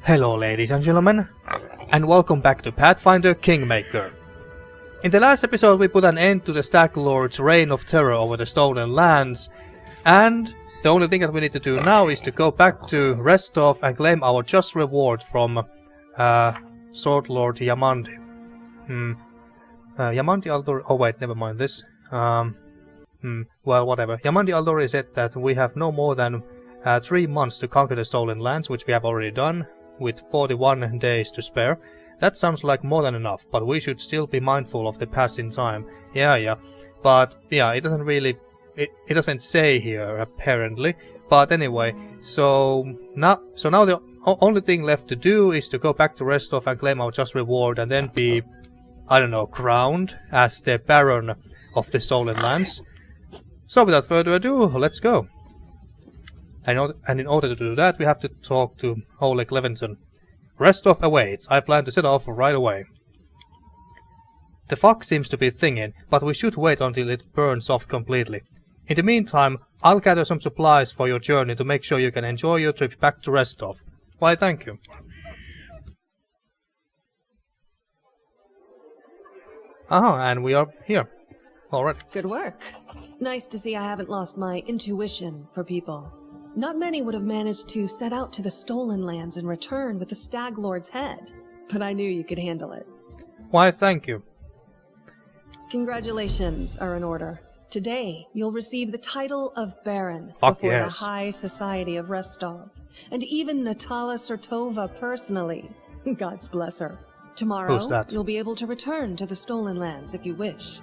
Hello ladies and gentlemen, and welcome back to Pathfinder Kingmaker. In the last episode we put an end to the Stag Lord's reign of terror over the Stolen Lands, and the only thing that we need to do now is to go back to Restov and claim our just reward from Sword Lord Yamandi. Yamandi Aldor... oh wait, never mind this. Well, whatever. Yamandi Aldori said that we have no more than 3 months to conquer the Stolen Lands, which we have already done, with 41 days to spare. That sounds like more than enough, but we should still be mindful of the passing time. Yeah. But, yeah, it doesn't really... It doesn't say here, apparently. But anyway, so now the only thing left to do is to go back to Restov and claim our just reward, and then be, I don't know, crowned as the Baron of the Stolen Lands. So without further ado, let's go. And in order to do that, we have to talk to Oleg Levinson. Restov awaits. I plan to set off right away. The fog seems to be thinning, but we should wait until it burns off completely. In the meantime, I'll gather some supplies for your journey to make sure you can enjoy your trip back to Restov. Why, thank you. Aha, and we are here. Alright. Good work. Nice to see I haven't lost my intuition for people. Not many would have managed to set out to the Stolen Lands and return with the Stag Lord's head, but I knew you could handle it. Why, thank you. Congratulations are in order. Today, you'll receive the title of Baron Fuck before yes. the High Society of Restov, and even Natala Sertova personally. God's bless her. Tomorrow, Who's that? You'll be able to return to the Stolen Lands if you wish,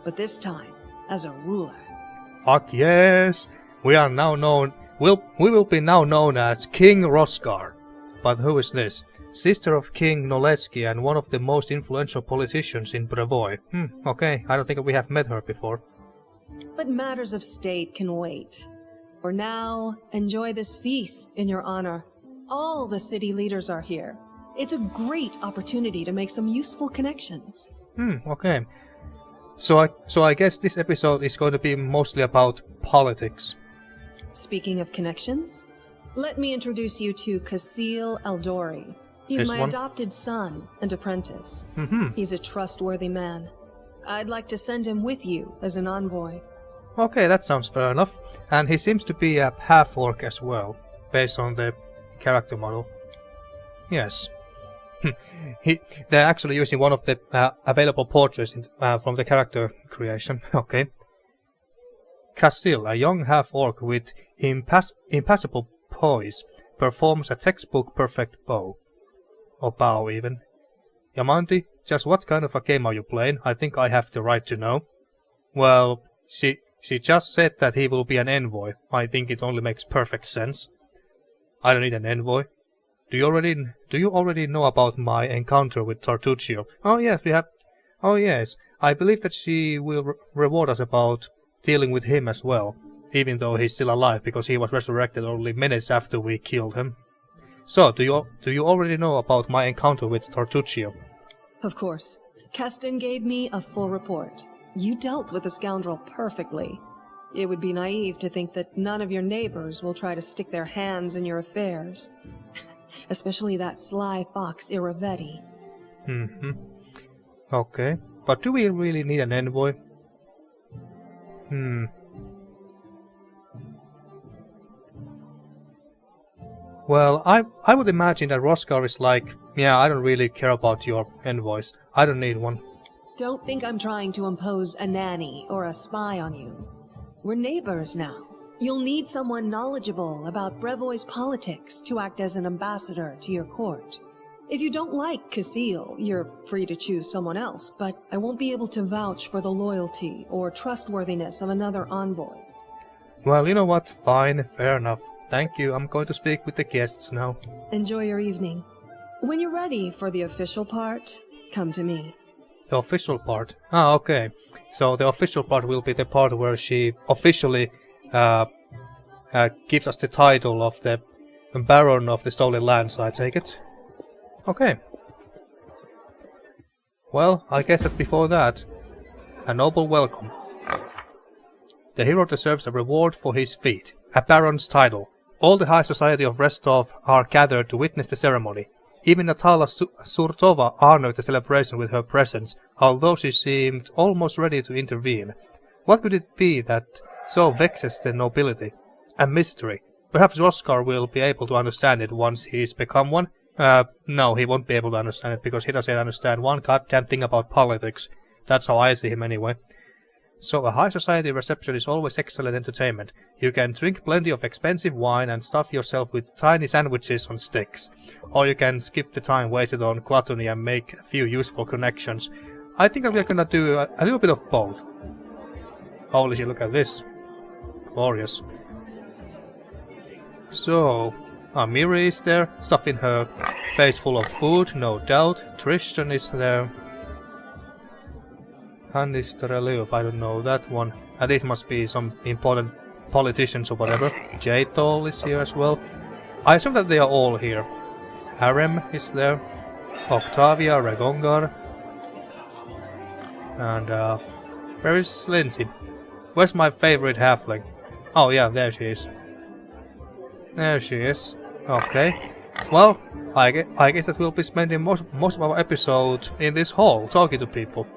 but this time as a ruler. Fuck yes! We are now known... we will be now known as King Rozgarr. But who is this? Sister of King Noleski and one of the most influential politicians in Brevoy. Okay, I don't think we have met her before. But matters of state can wait. For now, enjoy this feast in your honor. All the city leaders are here. It's a great opportunity to make some useful connections. Okay. So I guess this episode is going to be mostly about politics. Speaking of connections, let me introduce you to Kasil Eldori. He's my adopted son and apprentice. He's a trustworthy man. I'd like to send him with you as an envoy. Okay, that sounds fair enough. And he seems to be a half-orc as well, based on the character model. Yes. They're actually using one of the available portraits from the character creation. Okay. Kasil, a young half-orc with impassable poise, performs a textbook-perfect bow. Or bow, even. Yamandi, just what kind of a game are you playing? I think I have the right to know. Well, she just said that he will be an envoy. I think it only makes perfect sense. I don't need an envoy. Do you already know about my encounter with Tartuccio? Oh yes, we have... Oh yes, I believe that she will reward us about dealing with him as well, even though he's still alive because he was resurrected only minutes after we killed him. So, do you already know about my encounter with Tartuccio? Of course. Keston gave me a full report. You dealt with the scoundrel perfectly. It would be naive to think that none of your neighbors will try to stick their hands in your affairs. Especially that sly fox Iravetti. Okay, but do we really need an envoy? Well, I would imagine that Rozgarr is like, yeah, I don't really care about your envoys. I don't need one. Don't think I'm trying to impose a nanny or a spy on you. We're neighbors now. You'll need someone knowledgeable about Brevoy's politics to act as an ambassador to your court. If you don't like Kasil, you're free to choose someone else, but I won't be able to vouch for the loyalty or trustworthiness of another envoy. Well, you know what? Fine, fair enough. Thank you, I'm going to speak with the guests now. Enjoy your evening. When you're ready for the official part, come to me. The official part? Ah, okay. So the official part will be the part where she officially gives us the title of the Baron of the Stolen Lands, I take it. Okay. Well, I guess that before that, a noble welcome. The hero deserves a reward for his feat, a baron's title. All the high society of Restov are gathered to witness the ceremony. Even Natala Surtova honored the celebration with her presence, although she seemed almost ready to intervene. What could it be that so vexes the nobility? A mystery. Perhaps Rozgarr will be able to understand it once he's become one. No, he won't be able to understand it because he doesn't understand one goddamn thing about politics. That's how I see him anyway. So a high society reception is always excellent entertainment. You can drink plenty of expensive wine and stuff yourself with tiny sandwiches on sticks. Or you can skip the time wasted on gluttony and make a few useful connections. I think that we're gonna do a little bit of both. Holy shit, look at this. Glorious. So, Miri is there, stuffing her face full of food, no doubt. Tristan is there. Hannistreliuf, I don't know that one. These must be some important politicians or whatever. Jatol is here as well. I assume that they are all here. Harem is there. Octavia, Rozgarr. And, where is Lindsay? Where's my favorite halfling? Oh yeah, there she is. There she is. Okay. Well, I guess that we'll be spending most of our episode in this hall, talking to people.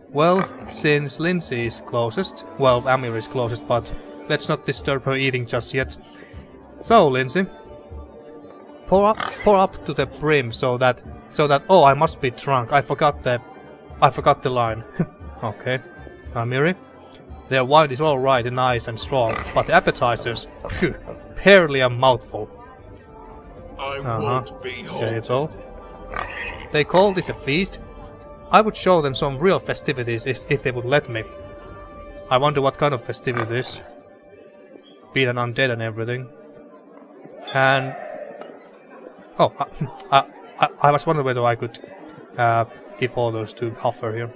Well, since Lindsay is closest, well, Amir is closest, but let's not disturb her eating just yet. So, Lindsay, pour up to the brim so that oh, I must be drunk. I forgot the line. Okay, Amiri, their wine is all right and nice and strong, but the appetizers, phew, barely a mouthful. I won't be Jatol. They call this a feast. I would show them some real festivities if they would let me. I wonder what kind of festivities. Being an undead and everything. And... oh, I was wondering whether I could give orders to Hoffer here.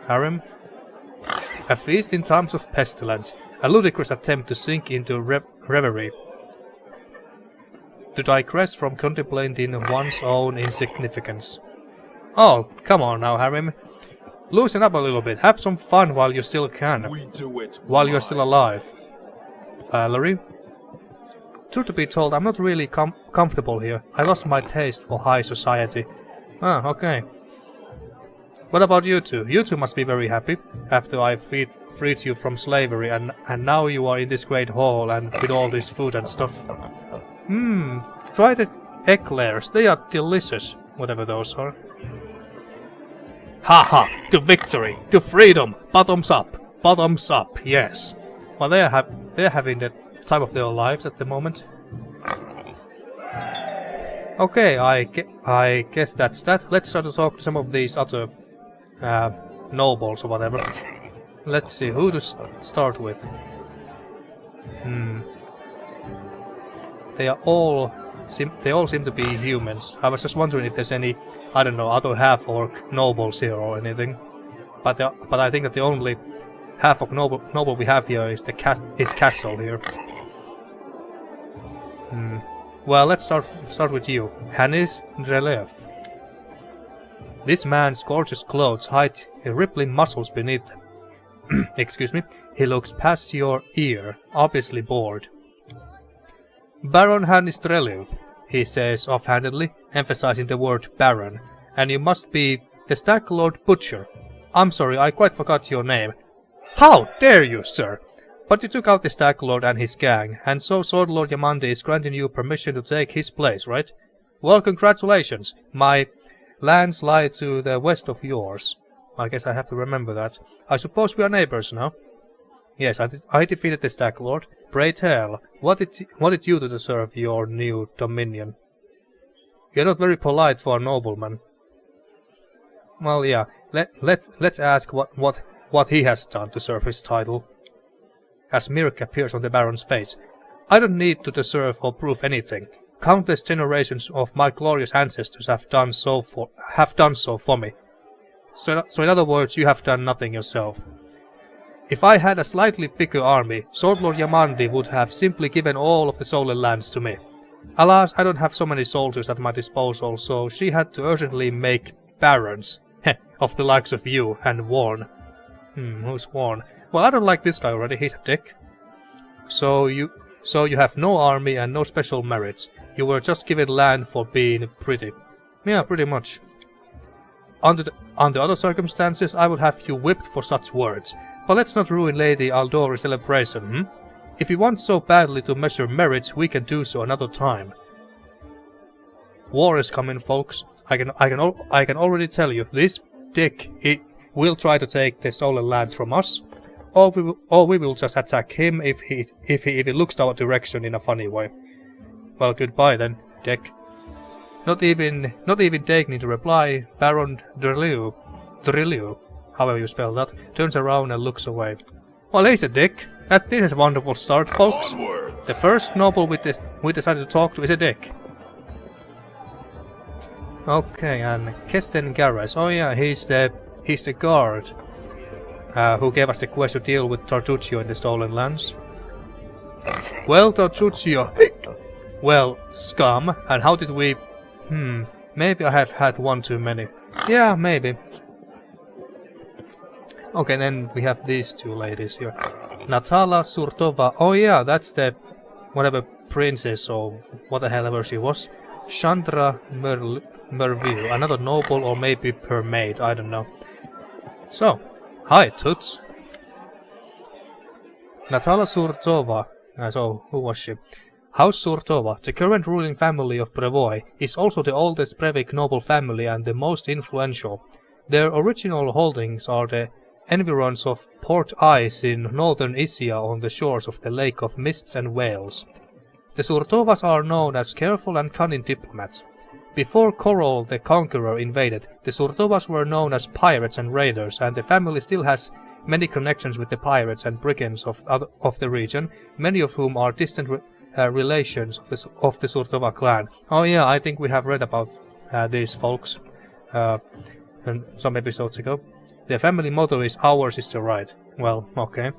Harem. A feast in times of pestilence. A ludicrous attempt to sink into reverie. To digress from contemplating one's own insignificance. Oh, come on now, Harem. Loosen up a little bit. Have some fun while you still can. We do it while you're still alive. Valerie? Truth to be told, I'm not really comfortable here. I lost my taste for high society. Ah, okay. What about you two? You two must be very happy, after I freed you from slavery and now you are in this great hall and with all this food and stuff. Try the eclairs. They are delicious, whatever those are. Haha! To victory! To freedom! Bottoms up, yes. Well, they're having the time of their lives at the moment. Okay, I guess that's that. Let's try to talk to some of these other nobles or whatever. Let's see, who to start with. They all seem to be humans. I was just wondering if there's any, I don't know, other half-orc nobles here or anything. But I think that the only half-orc noble we have here is the castle here. Well, let's start with you, Hannes Drelev. This man's gorgeous clothes hide rippling muscles beneath them. Excuse me. He looks past your ear, obviously bored. Baron Hannistreliuf, he says offhandedly, emphasizing the word Baron, and you must be the Stag Lord Butcher. I'm sorry, I quite forgot your name. How dare you, sir! But you took out the Stag Lord and his gang, and so Sword Lord Yamandi is granting you permission to take his place, right? Well, congratulations. My lands lie to the west of yours. I guess I have to remember that. I suppose we are neighbors now? Yes, I defeated the Stag Lord. Pray tell, what did you do to deserve your new dominion? You're not very polite for a nobleman. Well, yeah, let's ask what he has done to deserve his title. As smirk appears on the Baron's face. I don't need to deserve or prove anything. Countless generations of my glorious ancestors have done so for me. So in other words, you have done nothing yourself. If I had a slightly bigger army, Sword Lord Yamandi would have simply given all of the Solar lands to me. Alas, I don't have so many soldiers at my disposal, so she had to urgently make barons of the likes of you and Warren. Who's Warren? Well, I don't like this guy already, he's a dick. So you So you have no army and no special merits. You were just given land for being pretty. Yeah, pretty much. Under other circumstances, I would have you whipped for such words. But let's not ruin Lady Aldori's celebration, hm? If you want so badly to measure merits, we can do so another time. War is coming, folks. I can already tell you, this dick will try to take the stolen lands from us, or we will just attack him if he looks our direction in a funny way. Well, goodbye then, dick. Not even taking to reply, Baron Drilliu, however you spell that, turns around and looks away. Well, he's a dick. This is a wonderful start, folks. Onwards. The first noble we decided to talk to is a dick. Okay, and Kesten Garres. Oh yeah, he's the guard who gave us the quest to deal with Tartuccio in the stolen lands. Well, Tartuccio. Well, scum. And how did we... maybe I have had one too many. Yeah, maybe. Okay, then we have these two ladies here. Natala Surtova. Oh yeah, that's the... whatever princess or whatever she was. Chandra Merville, another noble or maybe her maid, I don't know. So, hi Toots. Natala Surtova. So, who was she? House Surtova, the current ruling family of Brevoy, is also the oldest Brevik noble family and the most influential. Their original holdings are the environs of Port Ice in northern Isia on the shores of the Lake of Mists and Whales. The Surtovas are known as careful and cunning diplomats. Before Korol the Conqueror invaded, the Surtovas were known as pirates and raiders, and the family still has many connections with the pirates and brigands of the region, many of whom are distant relations of the Surtova clan. Oh yeah, I think we have read about these folks some episodes ago. Their family motto is "Ours is the right." Well, okay.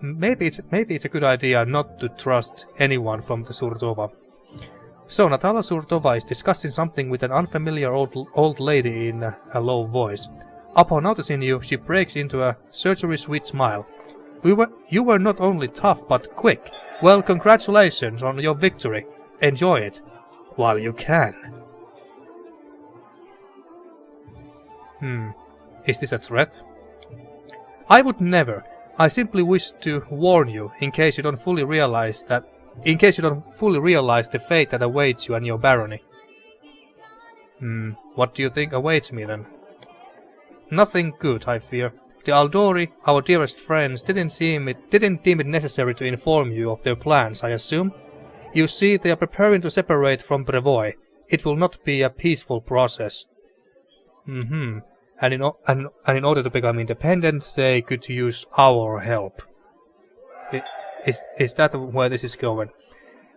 Maybe it's a good idea not to trust anyone from the Surtova. So Natala Surtova is discussing something with an unfamiliar old lady in a low voice. Upon noticing you, she breaks into a surgery sweet smile. You were not only tough but quick. Well, congratulations on your victory. Enjoy it while you can. Is this a threat? I would never. I simply wish to warn you, in case you don't fully realize the fate that awaits you and your barony. What do you think awaits me then? Nothing good, I fear. The Aldori, our dearest friends, didn't deem it necessary to inform you of their plans, I assume. You see, they are preparing to separate from Brevoy. It will not be a peaceful process. And in order to become independent, they could use our help. Is that where this is going?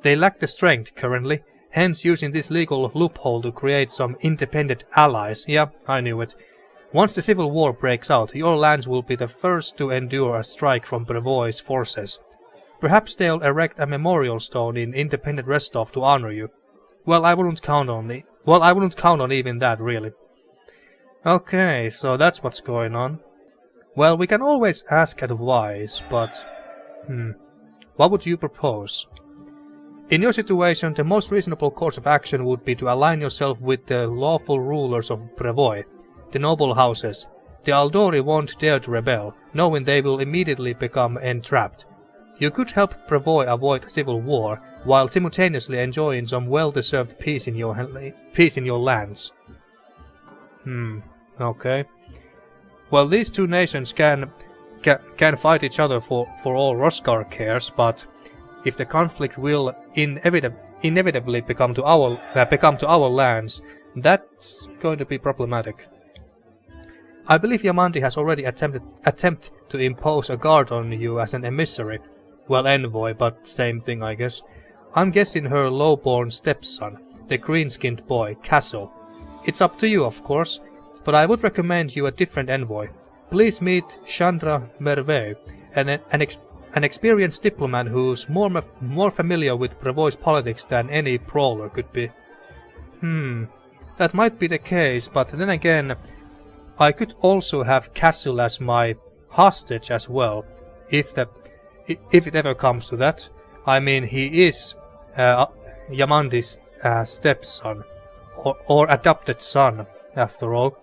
They lack the strength currently, hence using this legal loophole to create some independent allies. Yeah, I knew it. Once the civil war breaks out, your lands will be the first to endure a strike from Brevoy's forces. Perhaps they'll erect a memorial stone in independent Restov to honor you. Well, I wouldn't count on even that, really. Okay, so that's what's going on. Well, we can always ask advice, but... what would you propose? In your situation, the most reasonable course of action would be to align yourself with the lawful rulers of Brevoy, the noble houses. The Aldori won't dare to rebel, knowing they will immediately become entrapped. You could help Brevoy avoid a civil war, while simultaneously enjoying some well-deserved peace in your lands. Okay. Well, these two nations can fight each other for all Rozgarr cares, but if the conflict will inevitably become to our lands, that's going to be problematic. I believe Yamandi has already attempted to impose a guard on you as an emissary. Well, envoy, but same thing, I guess. I'm guessing her low-born stepson, the green-skinned boy, Castle. It's up to you, of course, but I would recommend you a different envoy. Please meet Chandra Merve, an experienced diplomat who's more familiar with Brevoy's politics than any brawler could be. That might be the case, but then again, I could also have Castle as my hostage as well, if if it ever comes to that. I mean, he is Yamandi's stepson, or adopted son, after all.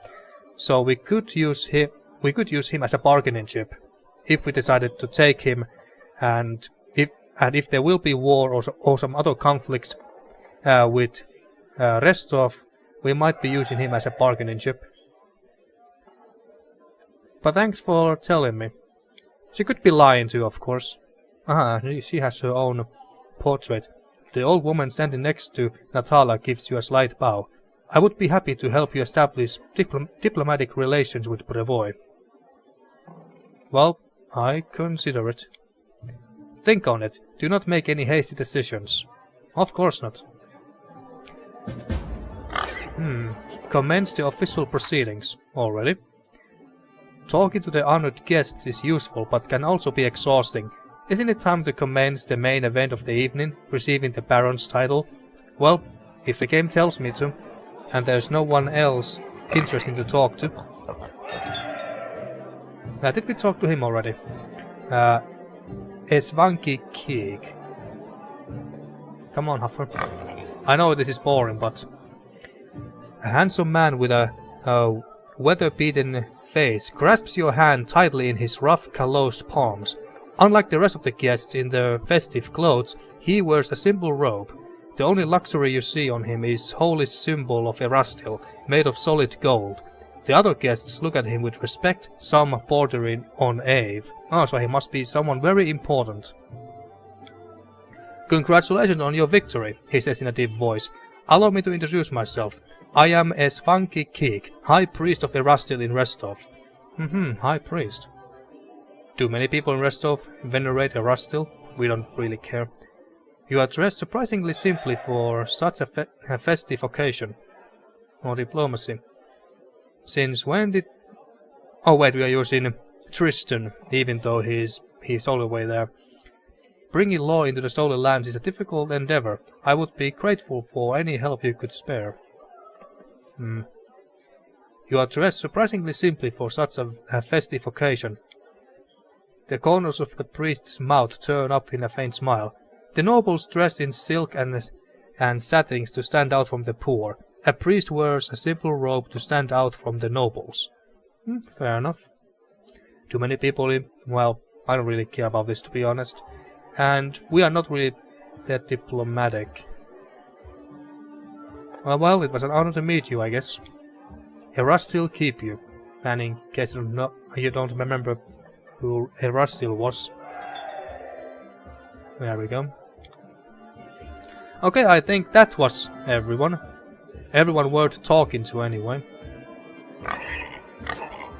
So we could use him. We could use him as a bargaining chip, if we decided to take him, and if there will be war or some other conflicts with Restov, we might be using him as a bargaining chip. But thanks for telling me. She could be lying too, of course. She has her own portrait. The old woman standing next to Natala gives you a slight bow. I would be happy to help you establish diplomatic relations with Brevoy. Well, I consider it. Think on it. Do not make any hasty decisions. Of course not. Commence the official proceedings. Already. Talking to the honored guests is useful, but can also be exhausting. Isn't it time to commence the main event of the evening, receiving the Baron's title? Well, if the game tells me to, and there's no one else interesting to talk to. Did we talk to him already? Svanky Kig. Come on, Huffer. I know this is boring, but... A handsome man with a weather-beaten face grasps your hand tightly in his rough, calloused palms. Unlike the rest of the guests in their festive clothes, he wears a simple robe. The only luxury you see on him is holy symbol of Erastil, made of solid gold. The other guests look at him with respect, some bordering on awe. So he must be someone very important. Congratulations on your victory, he says in a deep voice. Allow me to introduce myself. I am Svanky Kig, High Priest of Erastil in Restov. High Priest. Do many people in Restov venerate Erastil? We don't really care. You are dressed surprisingly simply for such a festive occasion. Or diplomacy. Since when did... Oh wait, we are using Tristan, even though he's all the way there. Bringing law into the Stolen Lands is a difficult endeavor. I would be grateful for any help you could spare. You are dressed surprisingly simply for such a festive occasion. The corners of the priest's mouth turn up in a faint smile. The nobles dress in silk and satins to stand out from the poor. A priest wears a simple robe to stand out from the nobles. Fair enough. Too many people in... Well, I don't really care about this, to be honest. And we are not really that diplomatic. Well, it was an honor to meet you, I guess. Erastil keep you. And in case you don't remember who Erastil was. There we go. Okay, I think that was everyone. Everyone worth talking to anyway.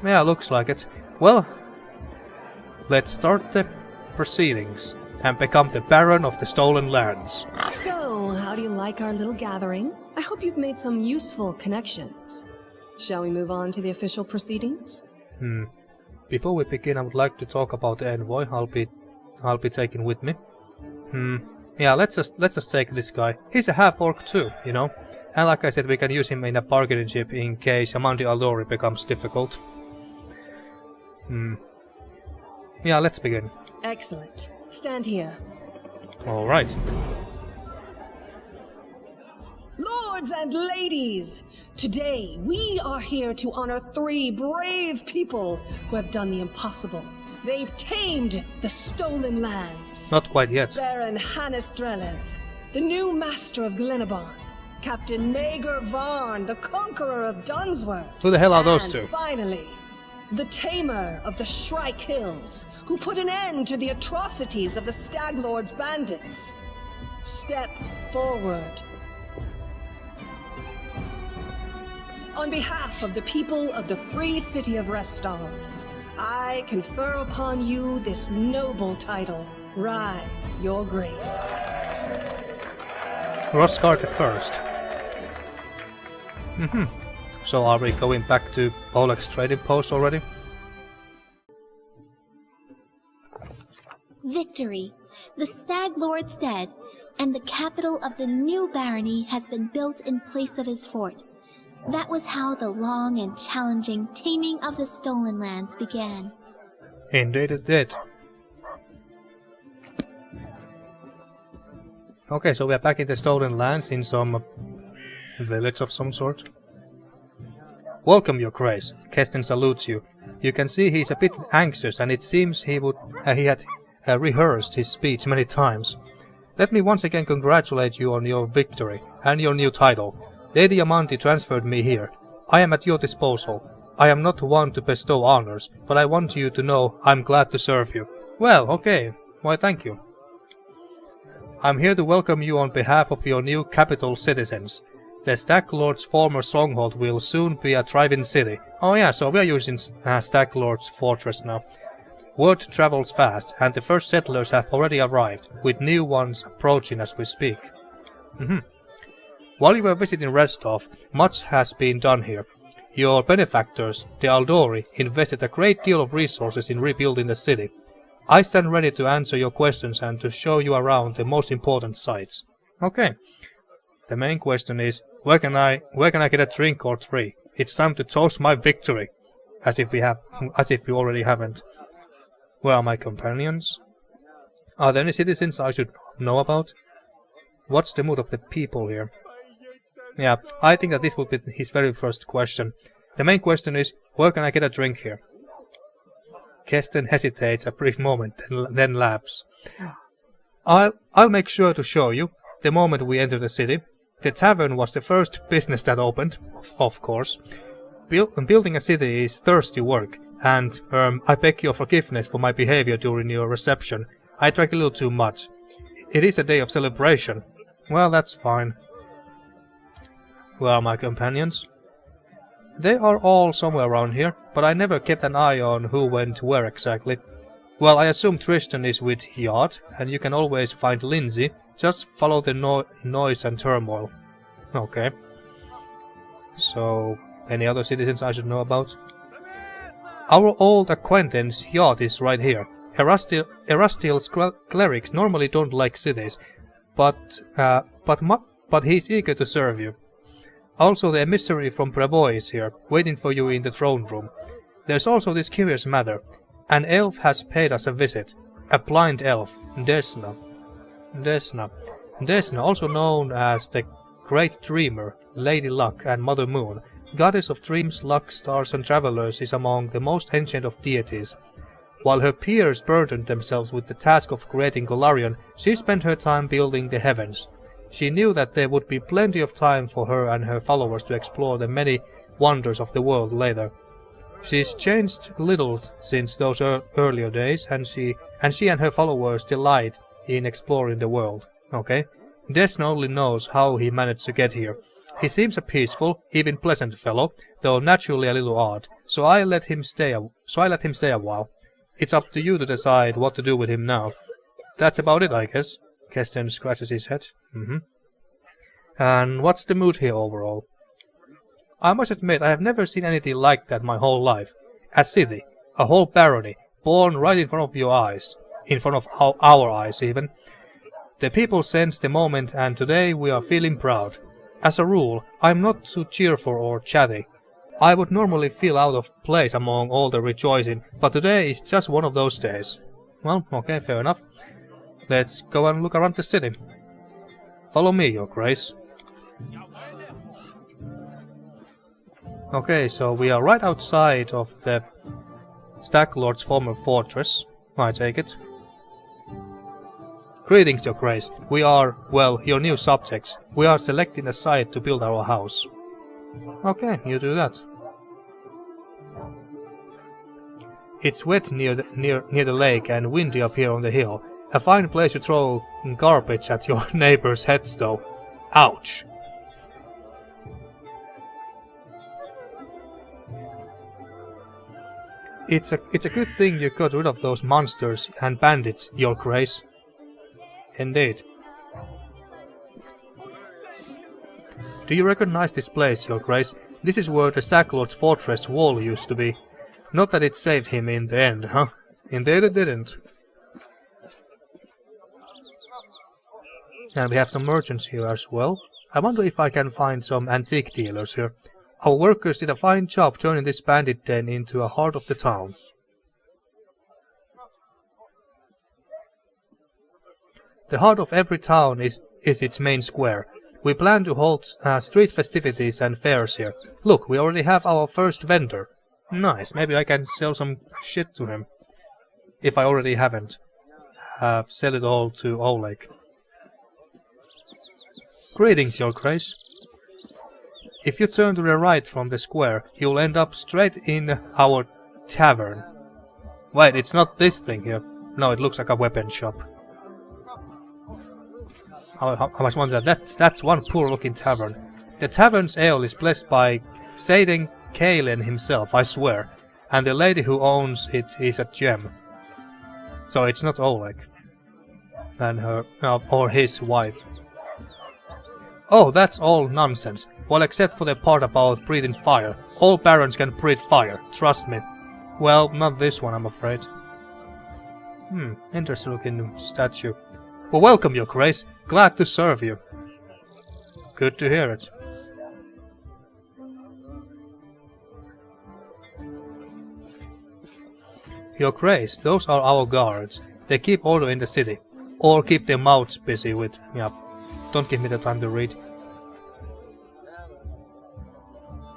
Yeah, looks like it. Well, let's start the proceedings and become the Baron of the Stolen Lands. So, how do you like our little gathering? I hope you've made some useful connections. Shall we move on to the official proceedings? Before we begin, I would like to talk about the envoy I'll be taking with me. Yeah, let's just take this guy. He's a half-orc too, you know. And like I said, we can use him in a bargaining chip in case Amandi Aldori becomes difficult. Yeah, let's begin. Excellent. Stand here. Alright. Lords and ladies, today we are here to honor 3 brave people who have done the impossible. They've tamed the Stolen Lands. Not quite yet. Baron Hannes Drelev, the new master of Glenabon, Captain Maegor Varn, the conqueror of Dunsworth. Who the hell are those two? And finally, the tamer of the Shrike Hills, who put an end to the atrocities of the Stag Lord's bandits. Step forward. On behalf of the people of the free city of Restov, I confer upon you this noble title. Rise, your grace. Rozgarr the First. So are we going back to Oleg's trading post already? Victory! The Stag Lord's dead, and the capital of the new barony has been built in place of his fort. That was how the long and challenging taming of the Stolen Lands began. Indeed it did. Okay, so we are back in the Stolen Lands in some village of some sort. Welcome, your grace. Kesten salutes you. You can see he's a bit anxious, and it seems he had rehearsed his speech many times. Let me once again congratulate you on your victory and your new title. Lady Amanti transferred me here. I am at your disposal. I am not one to bestow honors, but I want you to know I'm glad to serve you. Well, okay. Why, thank you. I'm here to welcome you on behalf of your new capital citizens. The Stag Lord's former stronghold will soon be a thriving city. Oh yeah, so we are using Stag Lord's fortress now. Word travels fast, and the first settlers have already arrived, with new ones approaching as we speak. While you were visiting Restov, much has been done here. Your benefactors, the Aldori, invested a great deal of resources in rebuilding the city. I stand ready to answer your questions and to show you around the most important sites. Okay. The main question is, where can I get a drink or three? It's time to toast my victory. As if we already haven't. Where are my companions? Are there any citizens I should know about? What's the mood of the people here? Yeah, I think that this would be his very first question. The main question is, where can I get a drink here? Kesten hesitates a brief moment, then laughs. I'll make sure to show you, the moment we enter the city. The tavern was the first business that opened, of course. Building a city is thirsty work, and I beg your forgiveness for my behavior during your reception. I drank a little too much. It is a day of celebration. Well, that's fine. Where are my companions? They are all somewhere around here, but I never kept an eye on who went where exactly. Well, I assume Tristan is with Hjart, and you can always find Lindsay. Just follow the noise and turmoil. Okay. So, any other citizens I should know about? Our old acquaintance Hjart is right here. Erastiel's clerics normally don't like cities, but he's eager to serve you. Also, the emissary from Brevoy is here, waiting for you in the throne room. There's also this curious matter. An elf has paid us a visit. A blind elf, Desna, also known as the Great Dreamer, Lady Luck and Mother Moon, goddess of dreams, luck, stars and travelers, is among the most ancient of deities. While her peers burdened themselves with the task of creating Golarion, she spent her time building the heavens. She knew that there would be plenty of time for her and her followers to explore the many wonders of the world later. She's changed little since those earlier days, and she and her followers delight in exploring the world. Okay? Desna only knows how he managed to get here. He seems a peaceful, even pleasant fellow, though naturally a little odd, so I let him stay a while. It's up to you to decide what to do with him now. That's about it, I guess. Kesten scratches his head. And what's the mood here overall? I must admit, I have never seen anything like that my whole life. A city, a whole barony, born right in front of your eyes. In front of our eyes, even. The people sense the moment, and today we are feeling proud. As a rule, I'm not too cheerful or chatty. I would normally feel out of place among all the rejoicing, but today is just one of those days. Well, okay, fair enough. Let's go and look around the city. Follow me, your grace. Okay, so we are right outside of the Stag Lord's former fortress, I take it. Greetings, your grace. We are, well, your new subjects. We are selecting a site to build our house. Okay, you do that. It's wet near the lake and windy up here on the hill. A fine place to throw garbage at your neighbor's heads, though. Ouch! It's a good thing you got rid of those monsters and bandits, your grace. Indeed. Do you recognize this place, your grace? This is where the Stag Lord's fortress wall used to be. Not that it saved him in the end, huh? Indeed it didn't. And we have some merchants here as well. I wonder if I can find some antique dealers here. Our workers did a fine job turning this bandit den into a heart of the town. The heart of every town is its main square. We plan to hold street festivities and fairs here. Look, we already have our first vendor. Nice, maybe I can sell some shit to him. If I already haven't. Sell it all to Oleg. Greetings, Your Grace. If you turn to the right from the square, you'll end up straight in our tavern. Wait, it's not this thing here. No, it looks like a weapon shop. How much wonder that's one poor looking tavern. The tavern's ale is blessed by Satan Kalen himself, I swear, and the lady who owns it is a gem. So it's not Oleg and her or his wife. Oh, that's all nonsense. Well, except for the part about breathing fire. All barons can breathe fire, trust me. Well, not this one, I'm afraid. Interesting looking statue. Well, welcome, Your Grace. Glad to serve you. Good to hear it. Your Grace, those are our guards. They keep order in the city. Or keep their mouths busy with... yeah, don't give me the time to read.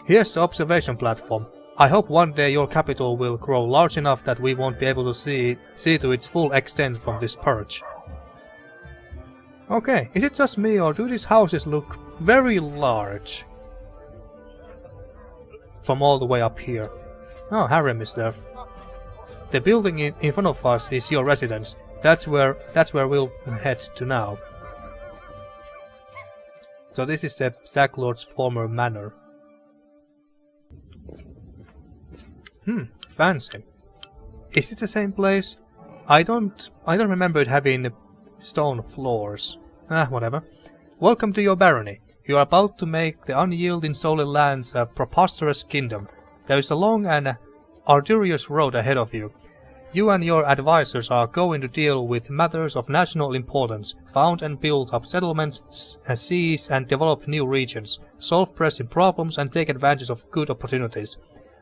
Here's the observation platform. I hope one day your capital will grow large enough that we won't be able to see to its full extent from this perch. Okay, is it just me or do these houses look very large? From all the way up here. Oh, Harem is there. The building in front of us is your residence. That's where we'll head to now. So this is the Stag Lord's former manor. Fancy. Is it the same place? I don't remember it having stone floors. Whatever. Welcome to your barony. You are about to make the unyielding Solid Lands a preposterous kingdom. There is a long and arduous road ahead of you. You and your advisors are going to deal with matters of national importance, found and build up settlements, seize and develop new regions, solve pressing problems and take advantage of good opportunities.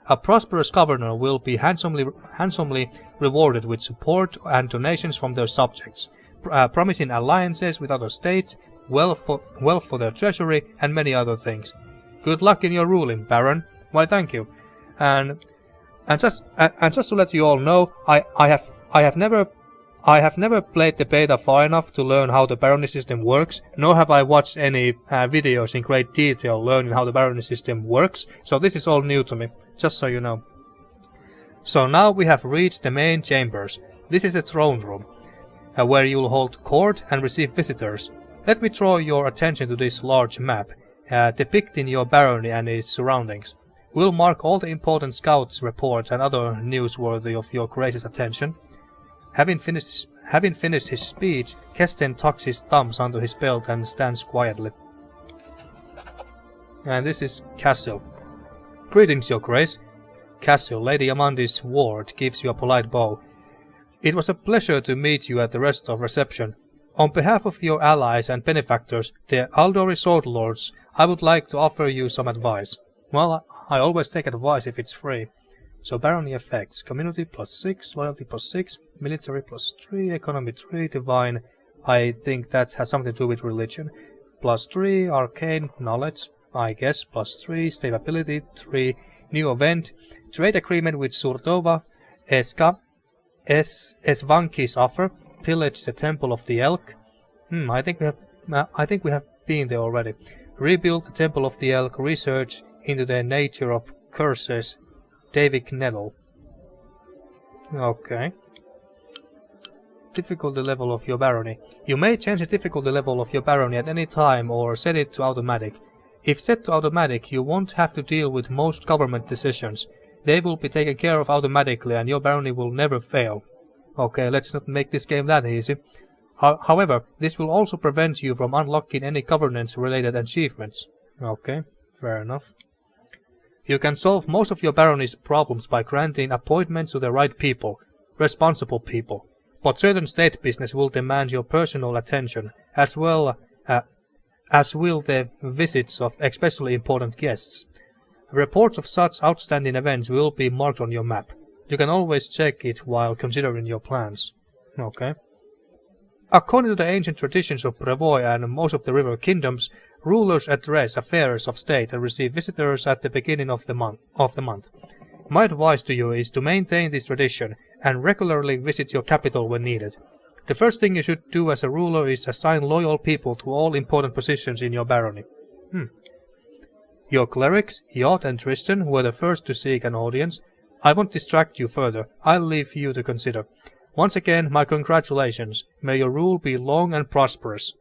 A prosperous governor will be handsomely rewarded with support and donations from their subjects, promising alliances with other states, wealth for their treasury, and many other things. Good luck in your ruling, Baron. Why, thank you. And just to let you all know, I have never played the beta far enough to learn how the barony system works, nor have I watched any videos in great detail learning how the barony system works, so this is all new to me, just so you know. So now we have reached the main chambers. This is a throne room, where you'll hold court and receive visitors. Let me draw your attention to this large map, depicting your barony and its surroundings. We'll mark all the important scouts' reports and other news worthy of your Grace's attention. Having finished his speech, Kesten tucks his thumbs under his belt and stands quietly. And this is Cassil. Greetings, Your Grace. Cassil, Lady Amandi's ward, gives you a polite bow. It was a pleasure to meet you at the rest of reception. On behalf of your allies and benefactors, the Aldori Sword Lords, I would like to offer you some advice. Well, I always take advice if it's free. So barony effects, community +6, loyalty +6, military +3, economy 3, divine, I think that has something to do with religion, +3, arcane, knowledge, I guess, +3, stability 3, new event, trade agreement with Surtova, Eska, Esvanki's offer, pillage the temple of the elk. I think we have been there already. Rebuild the temple of the elk, research into the nature of curses, David Nettle. Okay. Difficulty level of your barony. You may change the difficulty level of your barony at any time or set it to automatic. If set to automatic, you won't have to deal with most government decisions. They will be taken care of automatically and your barony will never fail. Okay, let's not make this game that easy. However, this will also prevent you from unlocking any governance-related achievements. Okay, fair enough. You can solve most of your barony's problems by granting appointments to the right people, responsible people. But certain state business will demand your personal attention, as well as will the visits of especially important guests. Reports of such outstanding events will be marked on your map. You can always check it while considering your plans. Okay. According to the ancient traditions of Brevoy and most of the river kingdoms, rulers address affairs of state and receive visitors at the beginning of the month. My advice to you is to maintain this tradition and regularly visit your capital when needed. The first thing you should do as a ruler is assign loyal people to all important positions in your barony. Your clerics, Yod and Tristan, were the first to seek an audience. I won't distract you further. I'll leave you to consider. Once again, my congratulations. May your rule be long and prosperous.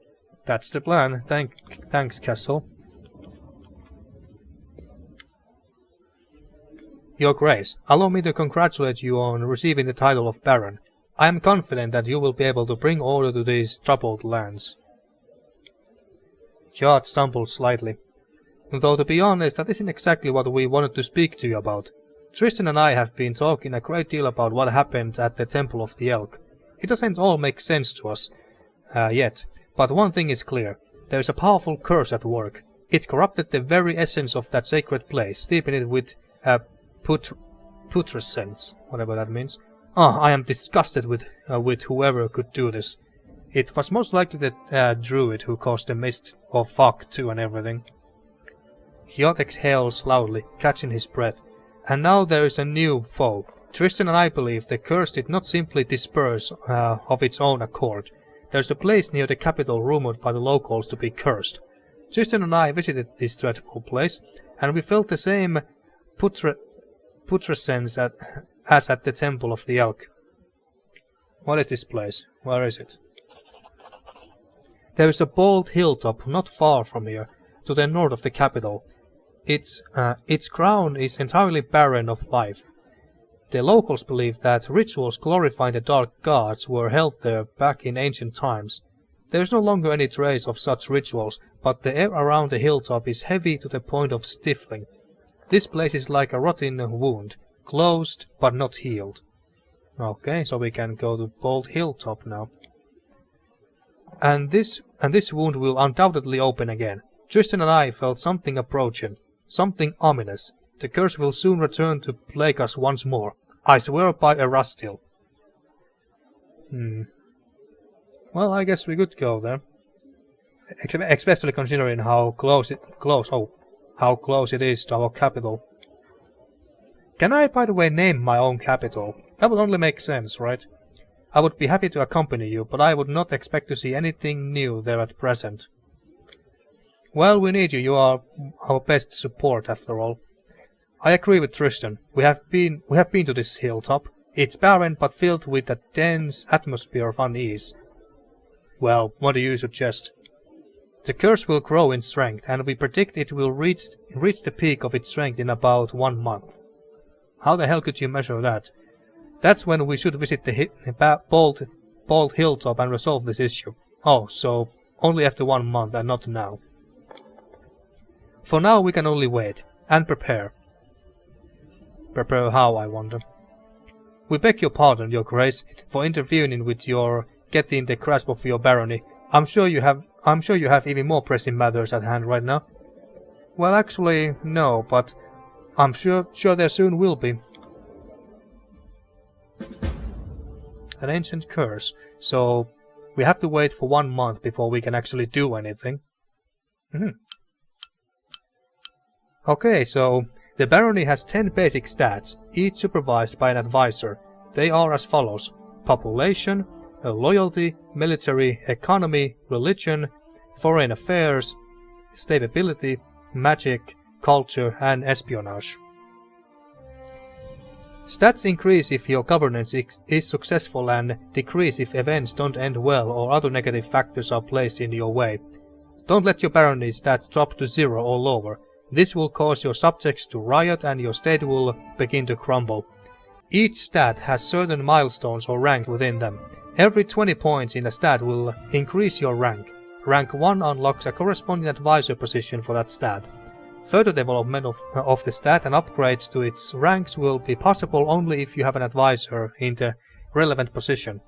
That's the plan. Thanks, Castle. Your Grace, allow me to congratulate you on receiving the title of Baron. I am confident that you will be able to bring order to these troubled lands. Yod stumbled slightly. Though to be honest, that isn't exactly what we wanted to speak to you about. Tristan and I have been talking a great deal about what happened at the Temple of the Elk. It doesn't all make sense to us yet, but one thing is clear. There is a powerful curse at work. It corrupted the very essence of that sacred place, steeping it with putrescence, whatever that means. I am disgusted with whoever could do this. It was most likely the druid who caused the mist of fog too and everything. Yod exhales loudly, catching his breath. And now there is a new foe. Tristan and I believe the curse did not simply disperse of its own accord. There's a place near the capital rumored by the locals to be cursed. Tristan and I visited this dreadful place, and we felt the same putrescence as at the Temple of the Elk. What is this place? Where is it? There is a bold hilltop not far from here, to the north of the capital. Its crown is entirely barren of life. The locals believe that rituals glorifying the dark gods were held there back in ancient times. There is no longer any trace of such rituals, but the air around the hilltop is heavy to the point of stifling. This place is like a rotten wound, closed but not healed. Okay, so we can go to Bold Hilltop now. And this wound will undoubtedly open again. Tristan and I felt something approaching. Something ominous. The curse will soon return to plague us once more. I swear by Erastil. Well, I guess we could go there. Especially considering how close it is to our capital. Can I, by the way, name my own capital? That would only make sense, right? I would be happy to accompany you, but I would not expect to see anything new there at present. Well, we need you. You are our best support, after all. I agree with Tristan. We have been to this hilltop. It's barren, but filled with a dense atmosphere of unease. Well, what do you suggest? The curse will grow in strength, and we predict it will reach the peak of its strength in about 1 month. How the hell could you measure that? That's when we should visit the Bold Hilltop and resolve this issue. Oh, so only after 1 month and not now. For now we can only wait, and prepare. Prepare how, I wonder? We beg your pardon, your grace, for intervening with your getting the grasp of your barony. I'm sure you have even more pressing matters at hand right now. Well, actually, no, but I'm sure there soon will be. An ancient curse, so we have to wait for 1 month before we can actually do anything. Okay, so the barony has 10 basic stats, each supervised by an advisor. They are as follows: population, loyalty, military, economy, religion, foreign affairs, stability, magic, culture, and espionage. Stats increase if your governance is successful and decrease if events don't end well or other negative factors are placed in your way. Don't let your barony stats drop to 0 or lower. This will cause your subjects to riot and your state will begin to crumble. Each stat has certain milestones or rank within them. Every 20 points in a stat will increase your rank. Rank 1 unlocks a corresponding advisor position for that stat. Further development of the stat and upgrades to its ranks will be possible only if you have an advisor in the relevant position.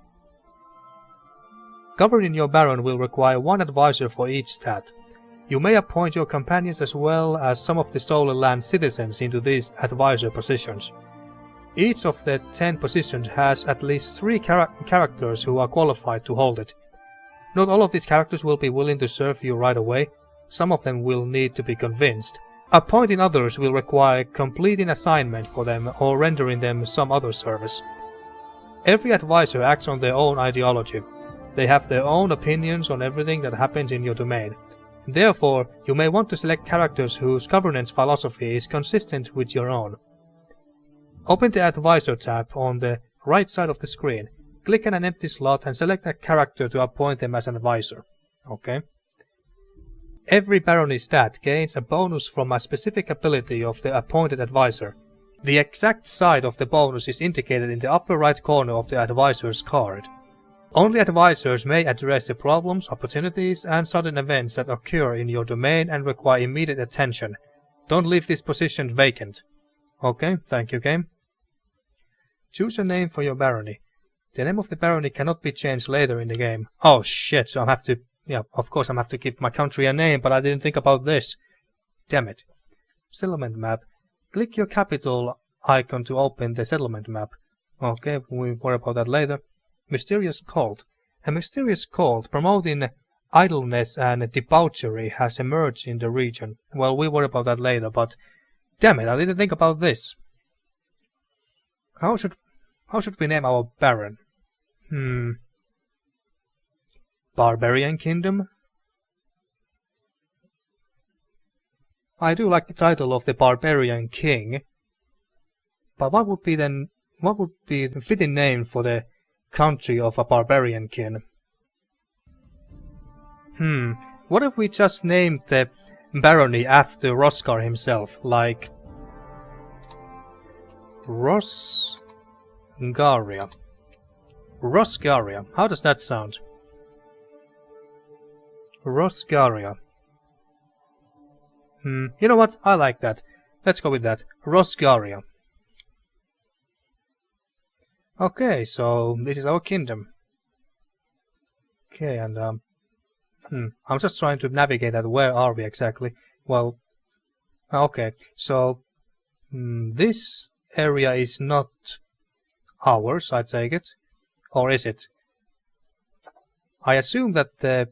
Governing your baron will require 1 advisor for each stat. You may appoint your companions as well as some of the stolen land citizens into these advisor positions. Each of the 10 positions has at least 3 characters who are qualified to hold it. Not all of these characters will be willing to serve you right away. Some of them will need to be convinced. Appointing others will require completing assignment for them or rendering them some other service. Every advisor acts on their own ideology. They have their own opinions on everything that happens in your domain. Therefore, you may want to select characters whose governance philosophy is consistent with your own. Open the Advisor tab on the right side of the screen. Click on an empty slot and select a character to appoint them as an advisor. Okay. Every barony stat gains a bonus from a specific ability of the appointed advisor. The exact side of the bonus is indicated in the upper right corner of the advisor's card. Only advisors may address the problems, opportunities, and sudden events that occur in your domain and require immediate attention. Don't leave this position vacant. Okay, thank you, game. Choose a name for your barony. The name of the barony cannot be changed later in the game. Oh shit, so I have to... Yeah, of course I have to give my country a name, but I didn't think about this. Damn it. Settlement map. Click your capital icon to open the settlement map. Okay, we'll worry about that later. Mysterious cult. A mysterious cult promoting idleness and debauchery has emerged in the region. Well, we'll worry about that later, but damn it, I didn't think about this. How should we name our baron? Barbarian Kingdom? I do like the title of the Barbarian King, but what would be the fitting name for the country of a barbarian king? What if we just named the barony after Rozgarr himself, like Rozgaria. Rozgaria. How does that sound? Rozgaria. You know what? I like that. Let's go with that. Rozgaria. Okay, so this is our kingdom. Okay, and I'm just trying to navigate that. Where are we exactly? Well, okay, so this area is not ours, I take it, or is it? I assume that the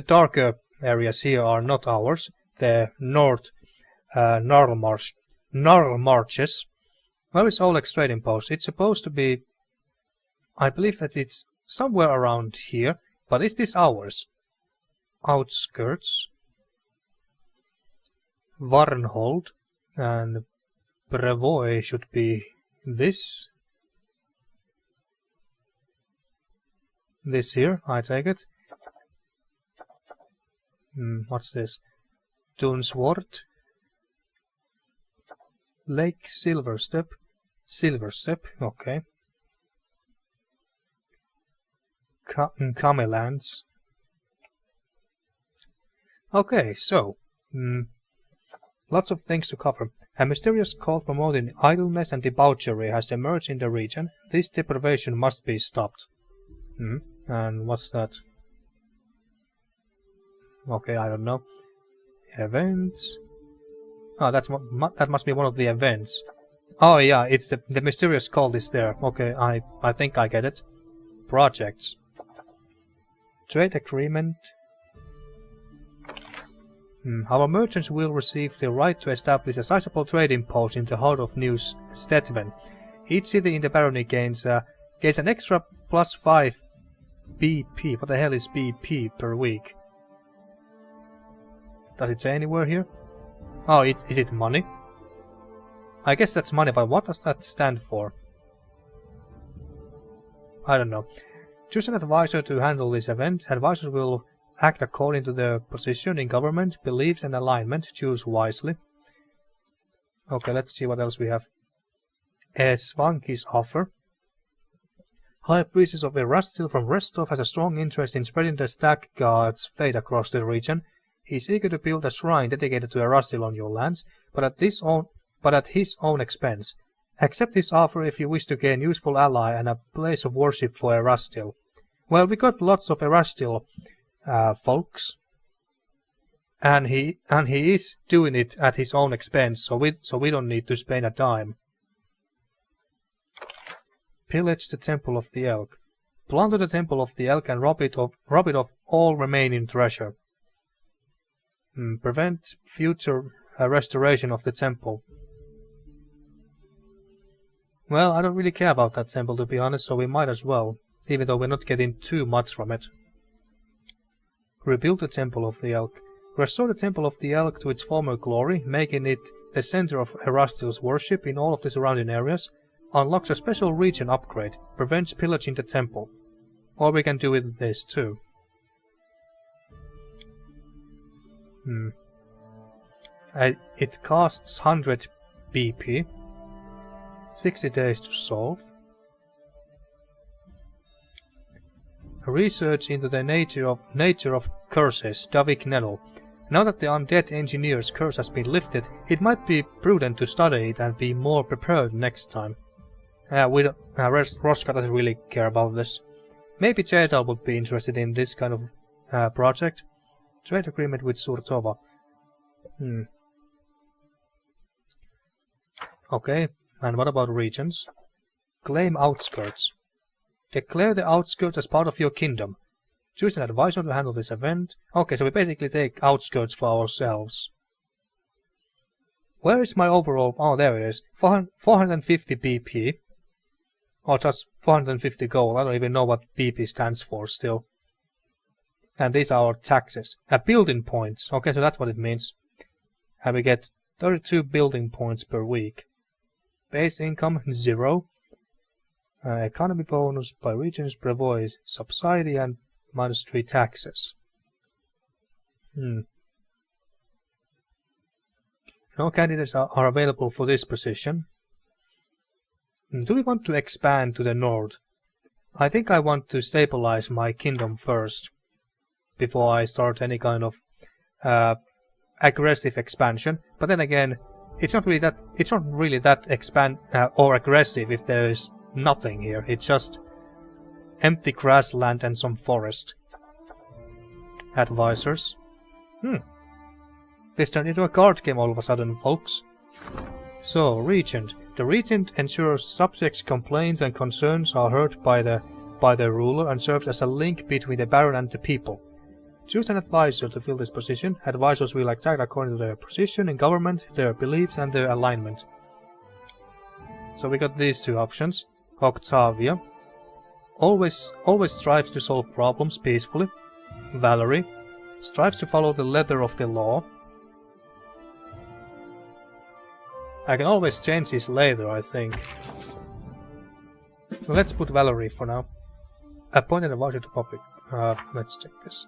darker areas here are not ours. The north Gnarl Marches. Where is Oleg's trading post? It's supposed to be... I believe that it's somewhere around here, but is this ours? Outskirts. Varnhold and Brevoy should be this. This here, I take it. What's this? Dunswort. Lake Silverstep. Silverstep, okay. Camelands. Okay, so lots of things to cover. A mysterious cult promoting idleness and debauchery has emerged in the region. This deprivation must be stopped. And what's that? Okay, I don't know. Events. Oh, that must be one of the events. Oh yeah, it's the mysterious cult is there. Okay, I think I get it. Projects. Trade agreement. Our merchants will receive the right to establish a sizable trading post in the heart of New Stetven. Each city in the barony gains an extra +5 BP. What the hell is BP per week? Does it say anywhere here? Oh, is it money? I guess that's money, but what does that stand for? I don't know. Choose an advisor to handle this event. Advisors will act according to their position in government, beliefs and alignment. Choose wisely. Okay, let's see what else we have. Svanki's offer. High Priestess of Erastil from Restov has a strong interest in spreading the Stag God's fate across the region. He is eager to build a shrine dedicated to Erastil on your lands, but at his own expense. Accept this offer if you wish to gain useful ally and a place of worship for Erastil. Well, we got lots of Erastil folks, and he is doing it at his own expense, so we don't need to spend a dime. Pillage the Temple of the Elk. Plunder the Temple of the Elk and rob it of all remaining treasure. Prevent future restoration of the temple. Well, I don't really care about that temple, to be honest, so we might as well, even though we're not getting too much from it. Rebuild the Temple of the Elk. Restore the Temple of the Elk to its former glory, making it the center of Erastil's worship in all of the surrounding areas. Unlocks a special region upgrade. Prevents pillaging the temple. Or we can do with this too. It costs 100 BP. 60 days to solve. Research into the nature of curses, Davik Nettle. Now that the undead engineer's curse has been lifted, it might be prudent to study it and be more prepared next time. Rozgarr doesn't really care about this. Maybe Jadal would be interested in this kind of project. Trade agreement with Surtova. Okay, and what about regions? Claim outskirts. Declare the outskirts as part of your kingdom. Choose an advisor to handle this event. Okay, so we basically take outskirts for ourselves. Where is my overall... Oh, there it is. 450 BP. Or just 450 gold. I don't even know what BP stands for still. And these are our taxes. Building points. Okay, so that's what it means. And we get 32 building points per week. Base income, 0. Economy bonus by regions, Brevois, subsidy, and -3 taxes. No candidates are available for this position. Do we want to expand to the north? I think I want to stabilize my kingdom first, before I start any kind of aggressive expansion. But then again, it's not really that or aggressive if there is nothing here. It's just empty grassland and some forest. Advisors. This turned into a card game all of a sudden, folks. So, Regent. The Regent ensures subjects' complaints and concerns are heard by the ruler and serves as a link between the Baron and the people. Choose an advisor to fill this position. Advisors will act according to their position in government, their beliefs, and their alignment. So we got these two options. Octavia. Always strives to solve problems peacefully. Valerie. Strives to follow the letter of the law. I can always change this later, I think. Let's put Valerie for now. Appointed advisor to public. Let's check this.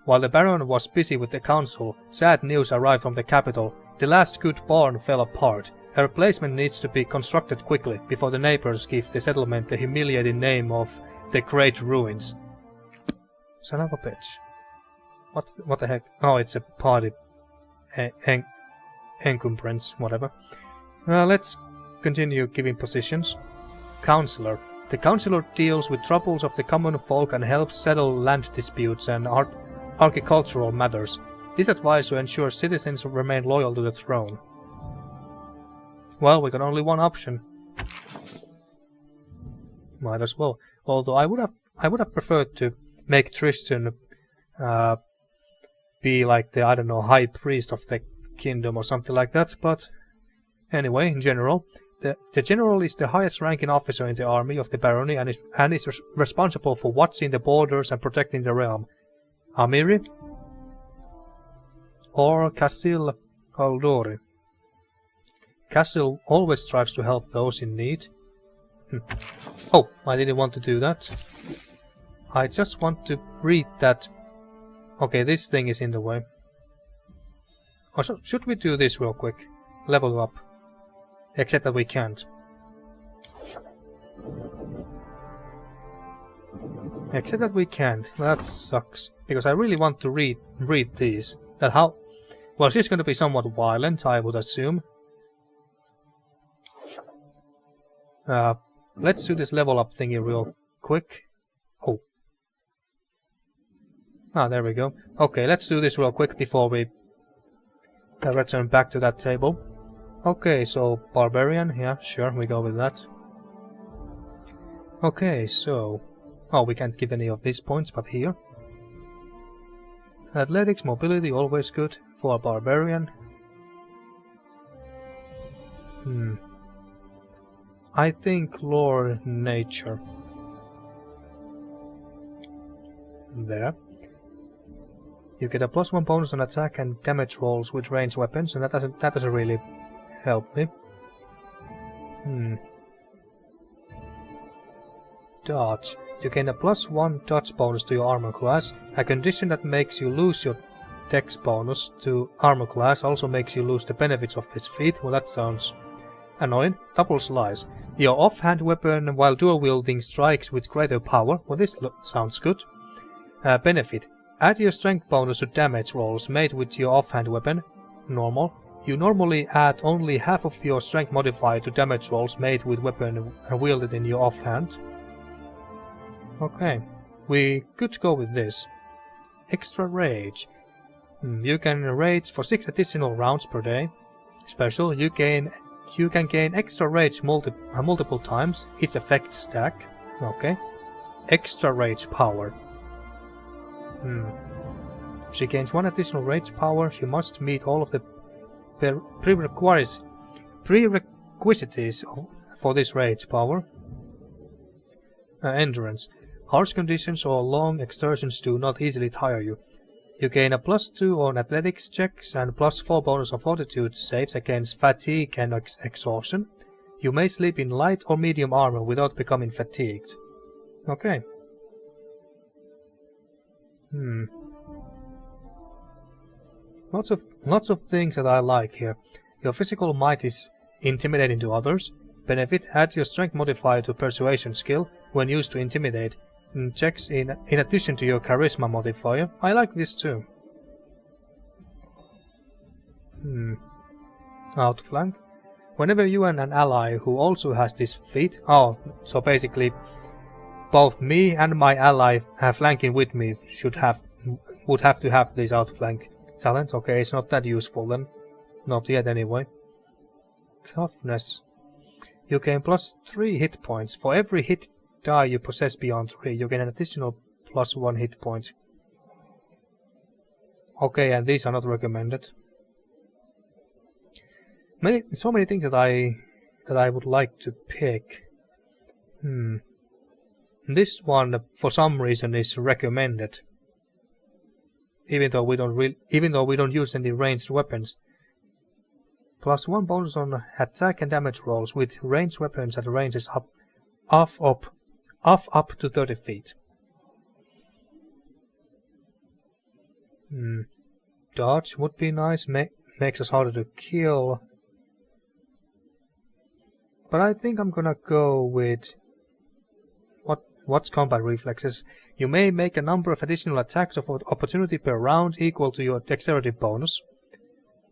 While the Baron was busy with the council, sad news arrived from the capital. The last good barn fell apart. A replacement needs to be constructed quickly, before the neighbors give the settlement the humiliating name of the Great Ruins. Son of a bitch. What the heck? Oh, it's a party encumbrance, whatever. Let's continue giving positions. Counselor. The Counselor deals with troubles of the common folk and helps settle land disputes and agricultural matters. This advisor ensures citizens remain loyal to the throne. Well, we got only one option. Might as well. Although I would have preferred to make Tristan be like the, I don't know, high priest of the kingdom or something like that, but anyway, in general, the general is the highest ranking officer in the army of the barony and is responsible for watching the borders and protecting the realm. Amiri or Cassil Aldori. Cassil always strives to help those in need. Oh, I didn't want to do that. I just want to read that. Okay, this thing is in the way. Oh, should we do this real quick? Level up. Except that we can't. Except that we can't. That sucks. Because I really want to read these. That how... Well, she's going to be somewhat violent, I would assume. Let's do this level up thingy real quick. Oh. Ah, there we go. Okay, let's do this real quick before we return back to that table. Okay, so Barbarian, yeah, sure, we go with that. Okay, so Oh, we can't give any of these points, but here. Athletics, mobility, always good for a barbarian. I think lore nature. There. You get a +1 bonus on attack and damage rolls with ranged weapons, and that doesn't really help me. Dodge. You gain a +1 dodge bonus to your armor class. A condition that makes you lose your dex bonus to armor class also makes you lose the benefits of this feat. Well, that sounds annoying. Double slice. Your offhand weapon while dual wielding strikes with greater power. Well, this sounds good. Benefit. Add your strength bonus to damage rolls made with your offhand weapon. Normal. You normally add only half of your strength modifier to damage rolls made with weapon wielded in your offhand. Okay, we could go with this. Extra rage. You can rage for 6 additional rounds per day. Special, you can gain extra rage multiple times. Its effects stack. Okay. Extra rage power. She gains 1 additional rage power. She must meet all of the prerequisites for this rage power. Endurance. Harsh conditions or long excursions do not easily tire you. You gain a +2 on athletics checks and +4 bonus on fortitude saves against fatigue and exhaustion. You may sleep in light or medium armor without becoming fatigued. Okay. Lots of things that I like here. Your physical might is intimidating to others. Benefit, add your strength modifier to persuasion skill when used to intimidate. Checks in addition to your charisma modifier. I like this too. Outflank. Whenever you and an ally who also has this feat. Oh, so basically both me and my ally flanking with me would have to have this outflank talent. Okay, it's not that useful then. Not yet anyway. Toughness. You gain +3 hit points. For every hit die you possess beyond 3, you gain an additional +1 hit point. Okay, and these are not recommended. So many things that I would like to pick. This one, for some reason, is recommended. Even though we don't use any ranged weapons. +1 bonus on attack and damage rolls with ranged weapons at ranges up to 30 feet. Dodge would be nice, makes us harder to kill. But I think I'm gonna go with what's combat reflexes. You may make a number of additional attacks of opportunity per round equal to your dexterity bonus.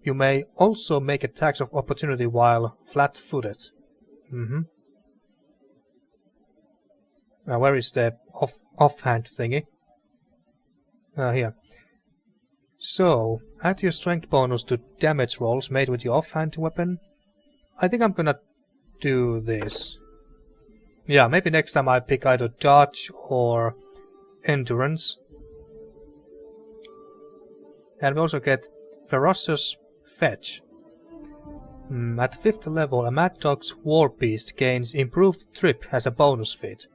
You may also make attacks of opportunity while flat-footed. Now where is the offhand thingy? Here. So, add your strength bonus to damage rolls made with your offhand weapon. I think I'm gonna do this. Yeah, maybe next time I pick either dodge or endurance. And we also get ferocious fetch. At 5th level, a Mad Dog's War Beast gains improved trip as a bonus feat.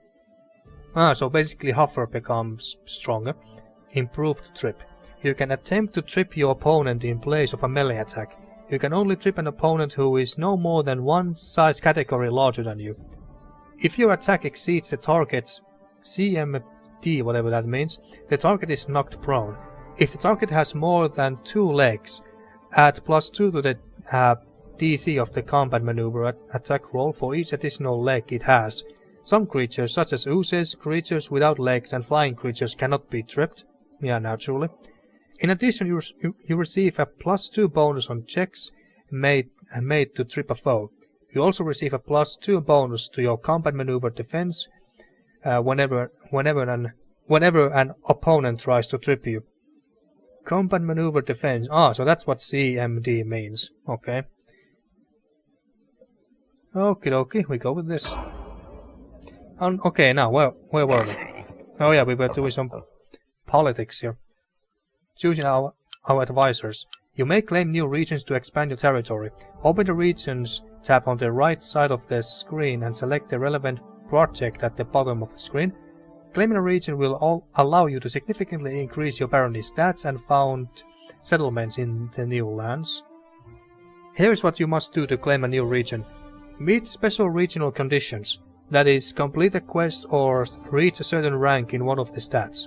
So basically Huffer becomes stronger. Improved trip. You can attempt to trip your opponent in place of a melee attack. You can only trip an opponent who is no more than one size category larger than you. If your attack exceeds the target's CMD, whatever that means, the target is knocked prone. If the target has more than 2 legs, add +2 to the DC of the combat maneuver attack roll for each additional leg it has. Some creatures, such as oozes, creatures without legs, and flying creatures cannot be tripped. Yeah, naturally. In addition, you receive a +2 bonus on checks made to trip a foe. You also receive a +2 bonus to your combat maneuver defense whenever an opponent tries to trip you. Combat maneuver defense. So that's what CMD means. Okay. Okie dokie, we go with this. Okay, now where were we? Oh yeah, we were doing some politics here. Choosing our advisors. You may claim new regions to expand your territory. Open the regions tab on the right side of the screen and select the relevant project at the bottom of the screen. Claiming a region will allow you to significantly increase your barony stats and found settlements in the new lands. Here is what you must do to claim a new region. Meet special regional conditions, that is, complete a quest or reach a certain rank in one of the stats.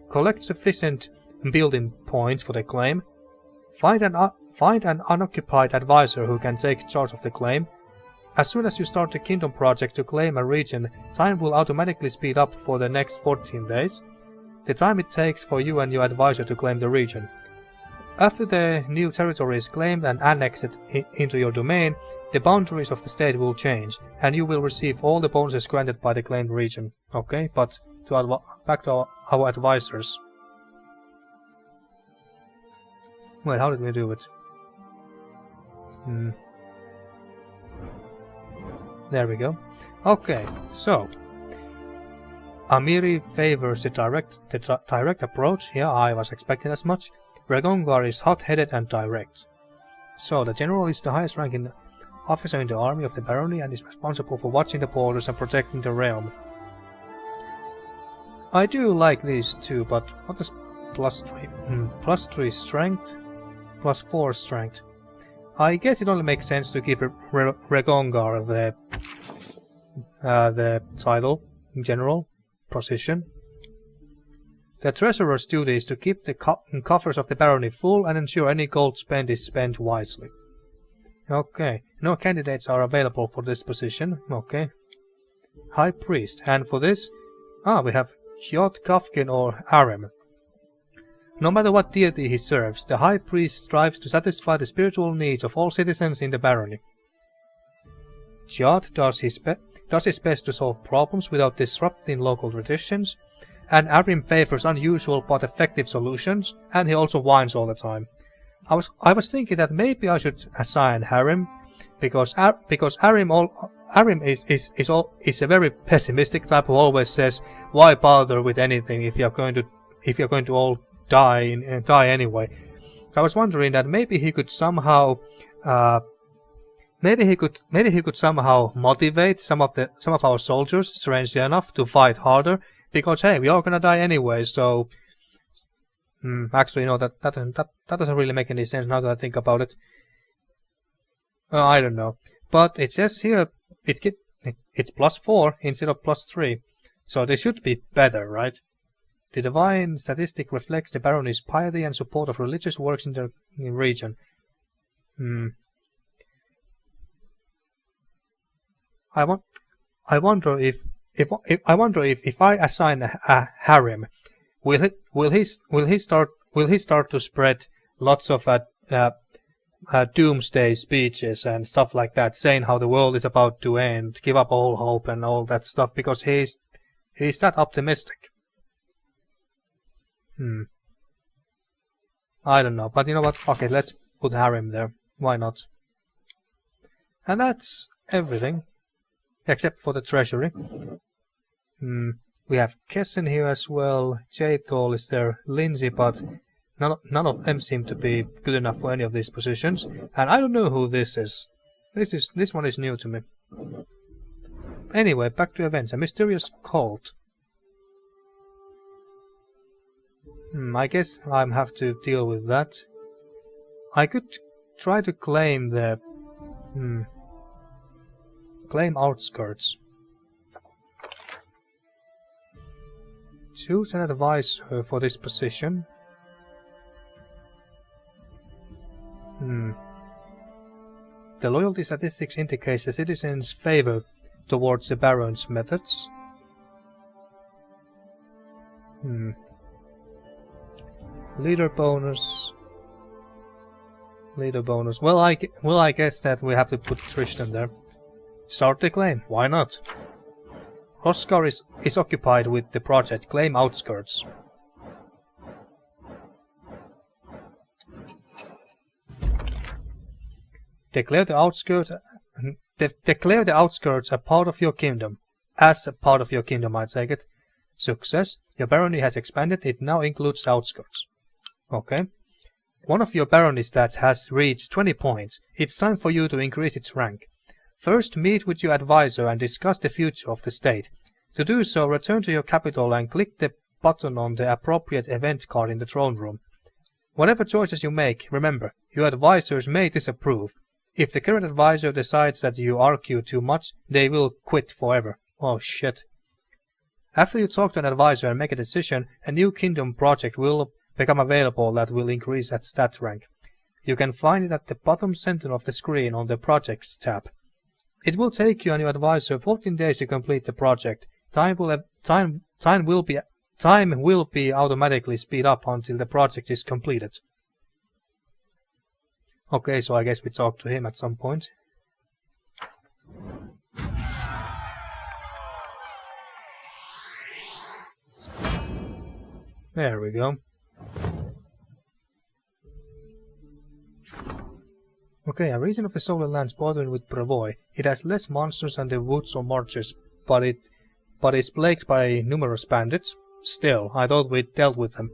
Collect sufficient building points for the claim. Find an unoccupied advisor who can take charge of the claim. As soon as you start the Kingdom project to claim a region, time will automatically speed up for the next 14 days, the time it takes for you and your advisor to claim the region. After the new territory is claimed and annexed into your domain, the boundaries of the state will change, and you will receive all the bonuses granted by the claimed region. Okay, but back to our advisors. Wait, how did we do it? There we go. Okay, so Amiri favors the direct approach. Yeah, I was expecting as much. Rozgarr is hot-headed and direct. So the general is the highest ranking officer in the army of the barony and is responsible for watching the borders and protecting the realm. I do like these two, but what does +3? +3 strength, +4 strength. I guess it only makes sense to give Rozgarr the title, general, position. The treasurer's duty is to keep the coffers of the barony full and ensure any gold spent is spent wisely. Okay, no candidates are available for this position. Okay. High priest, and for this, we have Hjot, Kafkin or Arim. No matter what deity he serves, the high priest strives to satisfy the spiritual needs of all citizens in the barony. Hjot does his best to solve problems without disrupting local traditions, and Arim favors unusual but effective solutions, and he also whines all the time. I was thinking that maybe I should assign Arim, because Arim is a very pessimistic type who always says, "Why bother with anything if you're going to all die anyway." I was wondering that maybe he could somehow motivate some of our soldiers, strangely enough, to fight harder, because hey, we are gonna die anyway. So actually, no, that doesn't really make any sense now that I think about it. I don't know, but it says here it's +4 instead of +3, so they should be better, right? The divine statistic reflects the barony's piety and support of religious works in the region. I wonder if I assign a Harim, will he start to spread lots of doomsday speeches and stuff like that, saying how the world is about to end, give up all hope and all that stuff, because he's that optimistic. I don't know, but you know what? Fuck it, let's put Harim there. Why not? And that's everything, except for the treasury. We have Kessen here as well. Jaythol is there, Lindsay, but none of them seem to be good enough for any of these positions. And I don't know who this is. This one is new to me. Anyway, back to events. A mysterious cult. I guess I have to deal with that. I could try to claim the... claim outskirts. Choose an advisor for this position. The loyalty statistics indicates the citizens' favor towards the Baron's methods. Leader bonus. Well, I guess that we have to put Tristan there. Start the claim. Why not? Rozgarr is occupied with the project. Claim outskirts. Declare the outskirts a part of your kingdom. As a part of your kingdom, I take it. Success. Your barony has expanded. It now includes outskirts. Okay. One of your barony stats has reached 20 points. It's time for you to increase its rank. First, meet with your advisor and discuss the future of the state. To do so, return to your capital and click the button on the appropriate event card in the throne room. Whatever choices you make, remember, your advisors may disapprove. If the current advisor decides that you argue too much, they will quit forever. Oh shit. After you talk to an advisor and make a decision, a new kingdom project will become available that will increase its stat rank. You can find it at the bottom center of the screen on the Projects tab. It will take you and your advisor 14 days to complete the project. Time will be automatically speed up until the project is completed. Okay, so I guess we talk to him at some point. There we go. Okay, a region of the Solar Lands bordering with Brevoy. It has less monsters than the woods or marshes, but is plagued by numerous bandits. Still, I thought we'd dealt with them.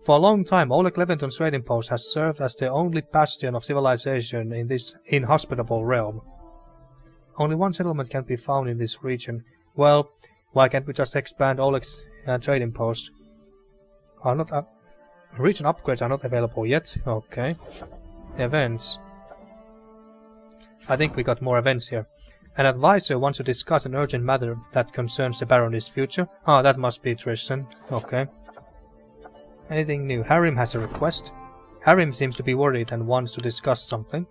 For a long time, Oleg Leventon's trading post has served as the only bastion of civilization in this inhospitable realm. Only one settlement can be found in this region. Well, why can't we just expand Oleg's trading post? Region upgrades are not available yet. Okay. Events. I think we got more events here. An advisor wants to discuss an urgent matter that concerns the barony's future. Ah, that must be Tristan. Okay. Anything new? Harim has a request. Harim seems to be worried and wants to discuss something.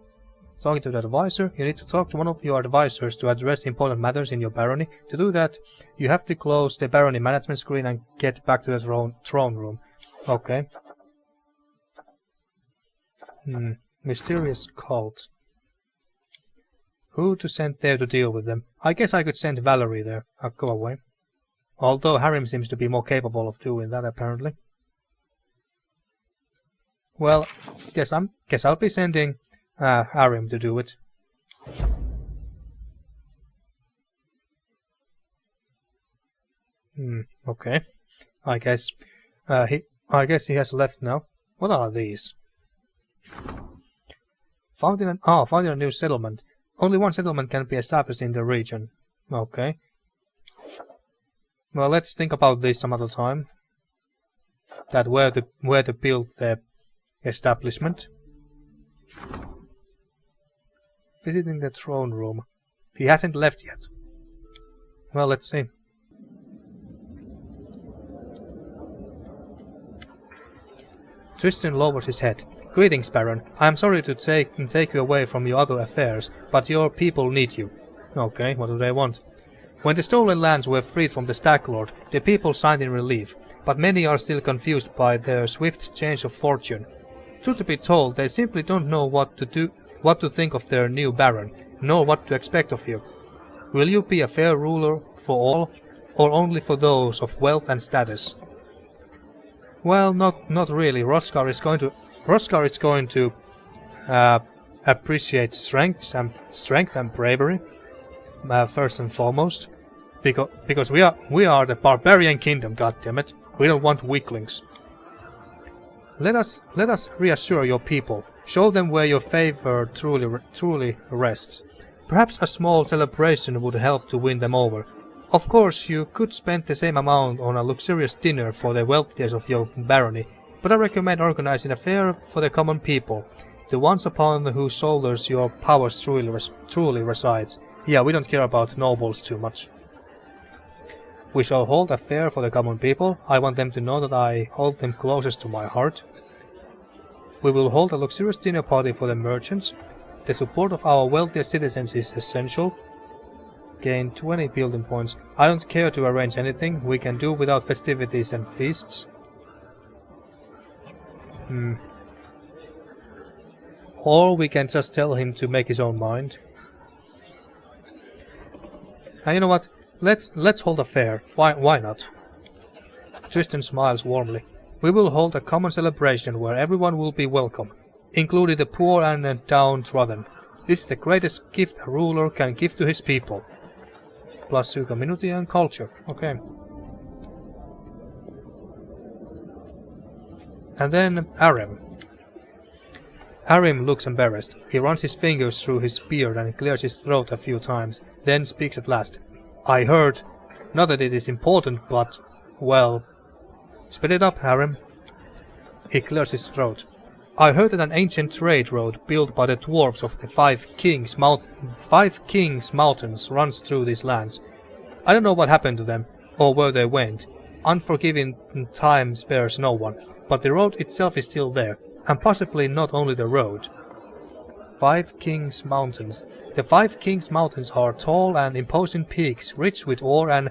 Talking to the advisor, you need to talk to one of your advisors to address important matters in your barony. To do that, you have to close the barony management screen and get back to the throne room. Okay. Mysterious cult. Who to send there to deal with them? I guess I could send Valerie there. I'll go away. Although Harim seems to be more capable of doing that, apparently. Well, guess I'll be sending Harim to do it. Okay. I guess he has left now. What are these? Found in a new settlement. Only one settlement can be established in the region. Okay. Well, let's think about this some other time. That where to build the establishment. Visiting the throne room. He hasn't left yet. Well, let's see. Tristan lowers his head. Greetings, Baron. I am sorry to take you away from your other affairs, but your people need you. Okay, what do they want? When the stolen lands were freed from the Stag Lord, the people signed in relief, but many are still confused by their swift change of fortune. Truth to be told, they simply don't know what to think of their new Baron, nor what to expect of you. Will you be a fair ruler for all, or only for those of wealth and status? Well, not really. Rozgarr is going to appreciate strength and bravery first and foremost, because we are the barbarian kingdom. Goddammit, we don't want weaklings. Let us reassure your people. Show them where your favor truly rests. Perhaps a small celebration would help to win them over. Of course, you could spend the same amount on a luxurious dinner for the wealthiest of your barony, but I recommend organizing a fair for the common people, the ones upon whose shoulders your powers truly resides. Yeah, we don't care about nobles too much. We shall hold a fair for the common people. I want them to know that I hold them closest to my heart. We will hold a luxurious dinner party for the merchants. The support of our wealthiest citizens is essential. Gain 20 building points. I don't care to arrange anything. We can do without festivities and feasts. Or we can just tell him to make his own mind. And you know what? Let's hold a fair. Why not? Tristan smiles warmly. We will hold a common celebration where everyone will be welcome, including the poor and downtrodden. This is the greatest gift a ruler can give to his people. +2 community and culture. Okay. And then Arim. Arim looks embarrassed. He runs his fingers through his beard and clears his throat a few times, then speaks at last. I heard. Not that it is important, but... well... Spit it up, Arim. He clears his throat. I heard that an ancient trade road built by the dwarves of the Five Kings Mountains runs through these lands. I don't know what happened to them, or where they went. Unforgiving time spares no one, but the road itself is still there, and possibly not only the road. Five Kings Mountains. The Five Kings Mountains are tall and imposing peaks, rich with ore and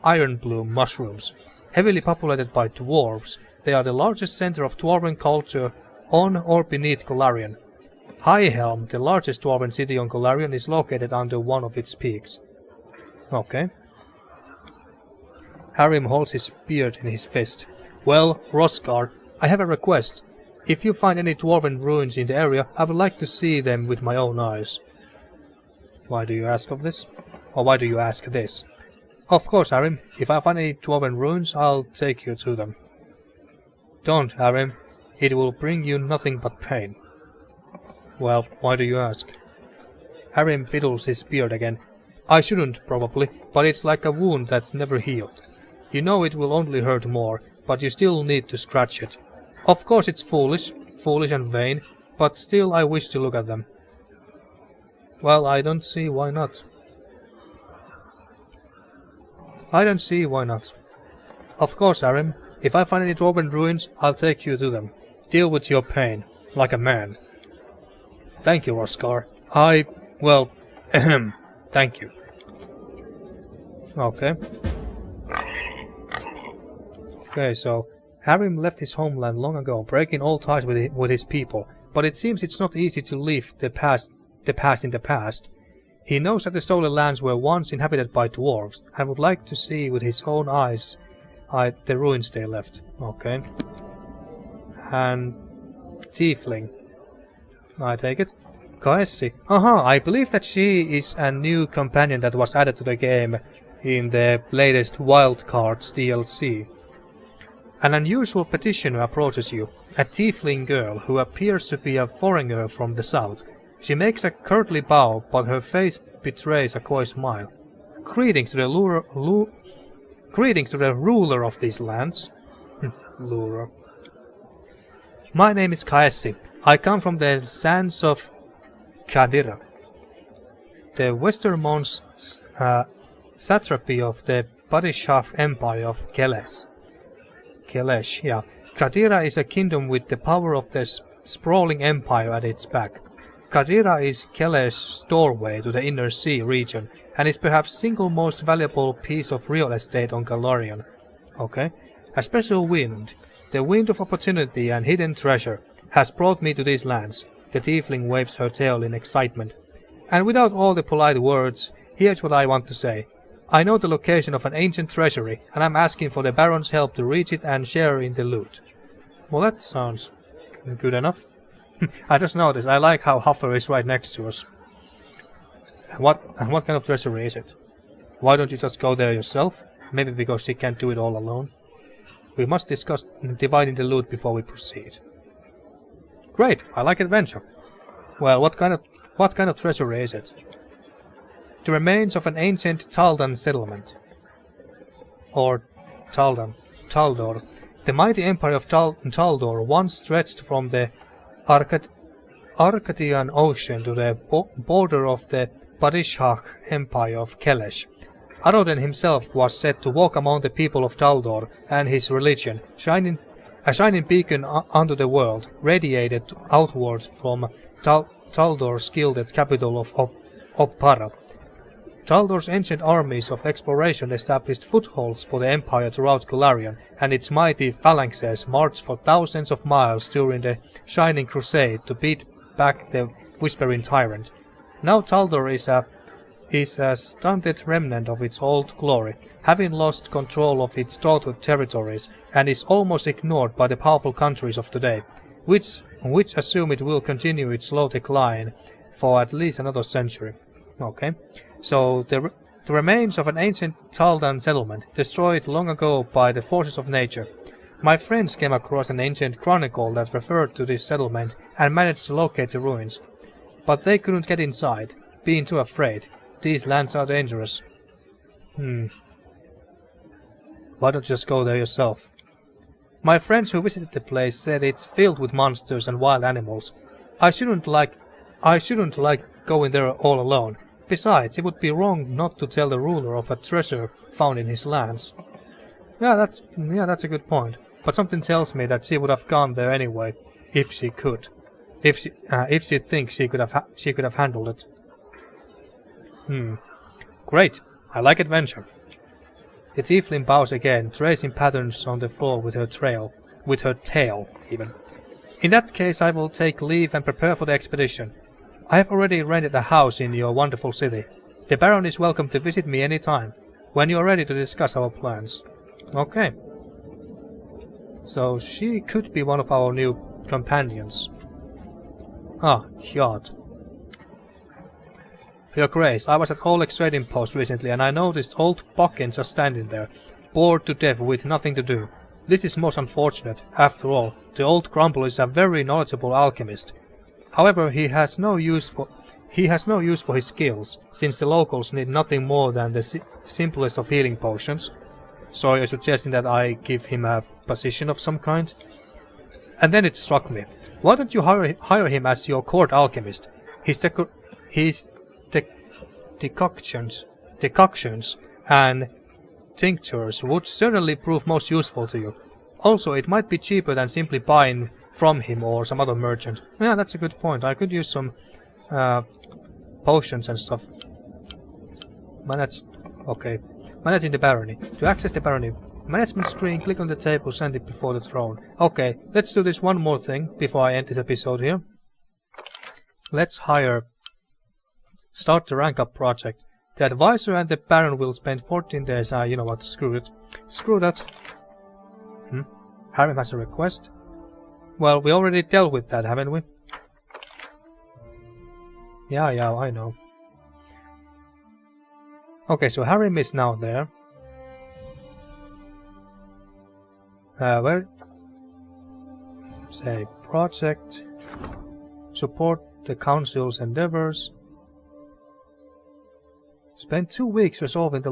ironbloom mushrooms. Heavily populated by dwarves, they are the largest center of dwarven culture on or beneath Golarion. Highhelm, the largest dwarven city on Golarion, is located under one of its peaks. Okay. Arim holds his beard in his fist. Well, Rozgarr, I have a request. If you find any dwarven ruins in the area, I would like to see them with my own eyes. Why do you ask of this? Or why do you ask this? Of course, Arim. If I find any dwarven ruins, I'll take you to them. Don't, Arim. It will bring you nothing but pain. Well, why do you ask? Arim fiddles his beard again. I shouldn't, probably, but it's like a wound that's never healed. You know it will only hurt more, but you still need to scratch it. Of course it's foolish and vain, but still I wish to look at them. Well, I don't see why not. Of course, Arim. If I find any dwarven ruins, I'll take you to them. Deal with your pain, like a man. Thank you, Rozgarr. Well, ahem, thank you. Okay. Okay, so Arim left his homeland long ago, breaking all ties with his people, but it seems it's not easy to leave the past in the past. He knows that the stolen lands were once inhabited by dwarves, and would like to see with his own eyes the ruins they left. Okay. And tiefling. I take it. Kaessi. Aha, I believe that she is a new companion that was added to the game in the latest Wildcards DLC. An unusual petitioner approaches you, a tiefling girl who appears to be a foreigner from the south. She makes a courtly bow, but her face betrays a coy smile. Greetings to the ruler of these lands. Lurer. My name is Kaessi. I come from the sands of Kadira, the westernmost satrapy of the Padishah Empire of Kelesh, yeah. Kadira is a kingdom with the power of the sprawling empire at its back. Kadira is Kelesh's doorway to the inner sea region, and is perhaps single most valuable piece of real estate on Golarion. Okay. A special wind, the wind of opportunity and hidden treasure, has brought me to these lands. The tiefling waves her tail in excitement. And without all the polite words, here's what I want to say. I know the location of an ancient treasury, and I'm asking for the Baron's help to reach it and share in the loot. Well, that sounds good enough. I just noticed, I like how Huffer is right next to us. And what kind of treasury is it? Why don't you just go there yourself? Maybe because she can't do it all alone. We must discuss dividing the loot before we proceed. Great, I like adventure. Well, what kind of treasury is it? The remains of an ancient Taldan settlement. Or Taldor. The mighty empire of Taldor once stretched from the Arcadian Ocean to the border of the Padishah Empire of Kelesh. Aroden himself was said to walk among the people of Taldor, and his religion, a shining beacon unto the world, radiated outward from Taldor's gilded capital of Oppara. Taldor's ancient armies of exploration established footholds for the empire throughout Golarion, and its mighty phalanxes marched for thousands of miles during the Shining Crusade to beat back the Whispering Tyrant. Now Taldor is a stunted remnant of its old glory, having lost control of its daughter territories, and is almost ignored by the powerful countries of today, which assume it will continue its slow decline for at least another century. Okay. So, the remains of an ancient Taldan settlement, destroyed long ago by the forces of nature. My friends came across an ancient chronicle that referred to this settlement and managed to locate the ruins. But they couldn't get inside, being too afraid. These lands are dangerous. Why don't you just go there yourself? My friends who visited the place said it's filled with monsters and wild animals. I shouldn't like going there all alone. Besides, it would be wrong not to tell the ruler of a treasure found in his lands. Yeah, that's a good point. But something tells me that she would have gone there anyway, if she could. If she thinks she could have handled it. Great. I like adventure. The tiefling bows again, tracing patterns on the floor with her tail, even. In that case, I will take leave and prepare for the expedition. I have already rented a house in your wonderful city. The Baron is welcome to visit me any time, when you are ready to discuss our plans. Okay. So she could be one of our new companions. Ah, Hjord. Your Grace, I was at Oleg's trading post recently and I noticed old Bokken just standing there, bored to death with nothing to do. This is most unfortunate. After all, the old Grumble is a very knowledgeable alchemist. However, he has no use for his skills, since the locals need nothing more than the simplest of healing potions. So you're suggesting that I give him a position of some kind? And then it struck me. Why don't you hire him as your court alchemist? His decoctions and tinctures would certainly prove most useful to you. Also, it might be cheaper than simply buying from him or some other merchant. Yeah, that's a good point. I could use some potions and stuff. Managing the barony. To access the barony, management screen, click on the table, send it before the throne. Okay, let's do this one more thing before I end this episode here. Let's start the rank up project. The advisor and the baron will spend 14 days. You know what, screw it. Screw that. Harry has a request. Well, we already dealt with that, haven't we? Yeah, I know. Okay, so Harry is now there. Where? Say, project. Support the council's endeavors. Spend 2 weeks resolving the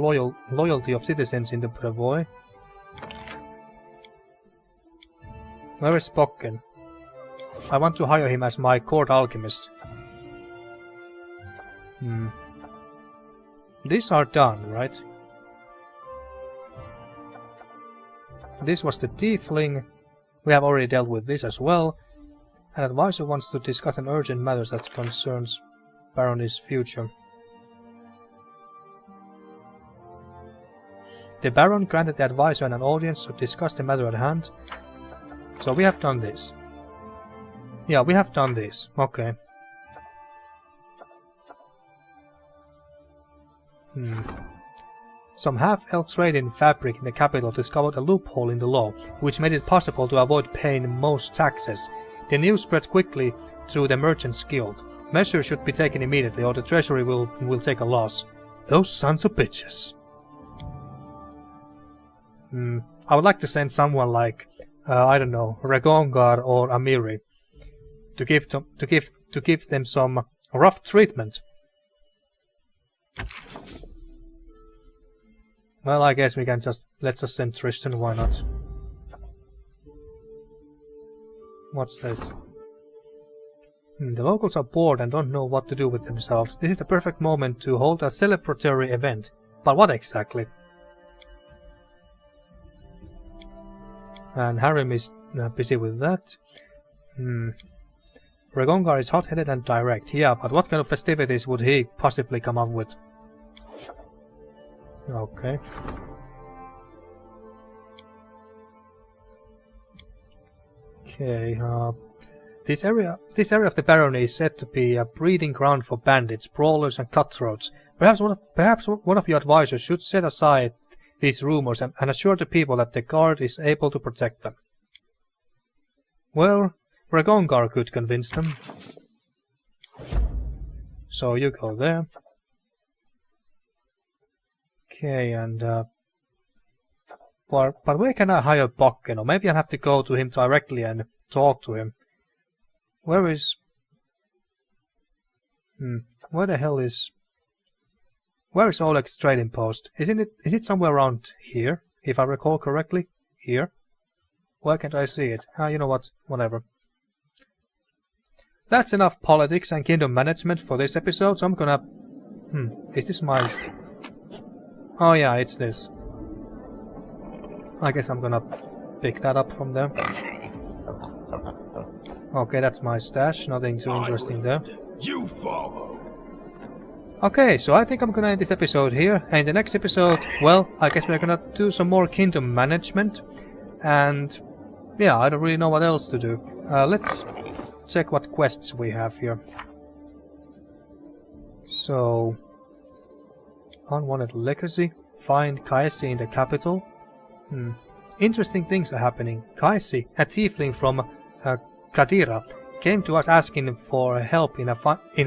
loyalty of citizens in the Brevoy. Where is Bokken? I want to hire him as my court alchemist. These are done, right? This was the tiefling. We have already dealt with this as well. An advisor wants to discuss an urgent matter that concerns Barony's future. The Baron granted the advisor an audience to discuss the matter at hand. So we have done this. Yeah, we have done this. Okay. Some half-elf trading fabric in the capital discovered a loophole in the law, which made it possible to avoid paying most taxes. The news spread quickly through the Merchants Guild. Measures should be taken immediately, or the treasury will take a loss. Those sons of bitches. I would like to send someone like, I don't know, Rozgarr or Amiri, to give them some rough treatment. Well, I guess we can let's just send Tristan, why not? What's this? The locals are bored and don't know what to do with themselves. This is the perfect moment to hold a celebratory event. But what exactly? And Harry is busy with that. Rozgarr is hot-headed and direct. Yeah, but what kind of festivities would he possibly come up with? Okay. Okay, this area of the barony is said to be a breeding ground for bandits, brawlers and cutthroats. Perhaps one of your advisors should set aside these rumors and assure the people that the guard is able to protect them. Well, Rozgarr could convince them. So you go there. Okay, and But where can I hire Bokken? Or maybe I have to go to him directly and talk to him. Where is... Where the hell is... Where is Oleg's trading post? Is it somewhere around here? If I recall correctly? Here? Why can't I see it? You know what? Whatever. That's enough politics and kingdom management for this episode, so I'm gonna... Is this my... Oh yeah, it's this. I guess I'm gonna pick that up from there. Okay, that's my stash. Nothing too interesting there. You follow. Okay, so I think I'm gonna end this episode here. And in the next episode, well, I guess we're gonna do some more kingdom management. And... yeah, I don't really know what else to do. Let's check what quests we have here. So... Unwanted legacy. Find Kaisi in the capital. Interesting things are happening. Kaisi, a tiefling from Kadira, came to us asking for help in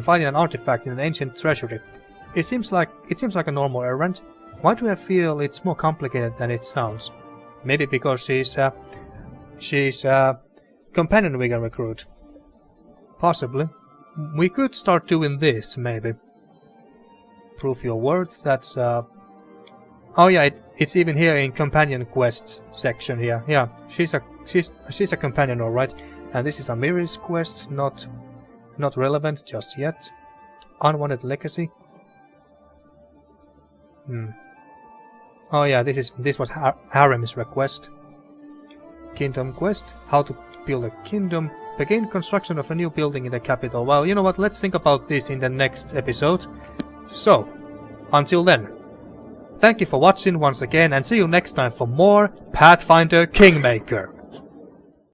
finding an artifact in an ancient treasury. It seems like a normal errand. Why do I feel it's more complicated than it sounds? Maybe because she's a companion we can recruit. Possibly. We could start doing this, maybe. Prove your worth, that's oh yeah, it's even here in companion quests section here. Yeah, she's a companion, alright. And this is a Miri's quest, not relevant just yet. Unwanted legacy. Oh yeah, this was Harem's request. Kingdom quest, how to build a kingdom. Begin construction of a new building in the capital. Well, you know what, let's think about this in the next episode. So, until then, thank you for watching once again and see you next time for more Pathfinder Kingmaker.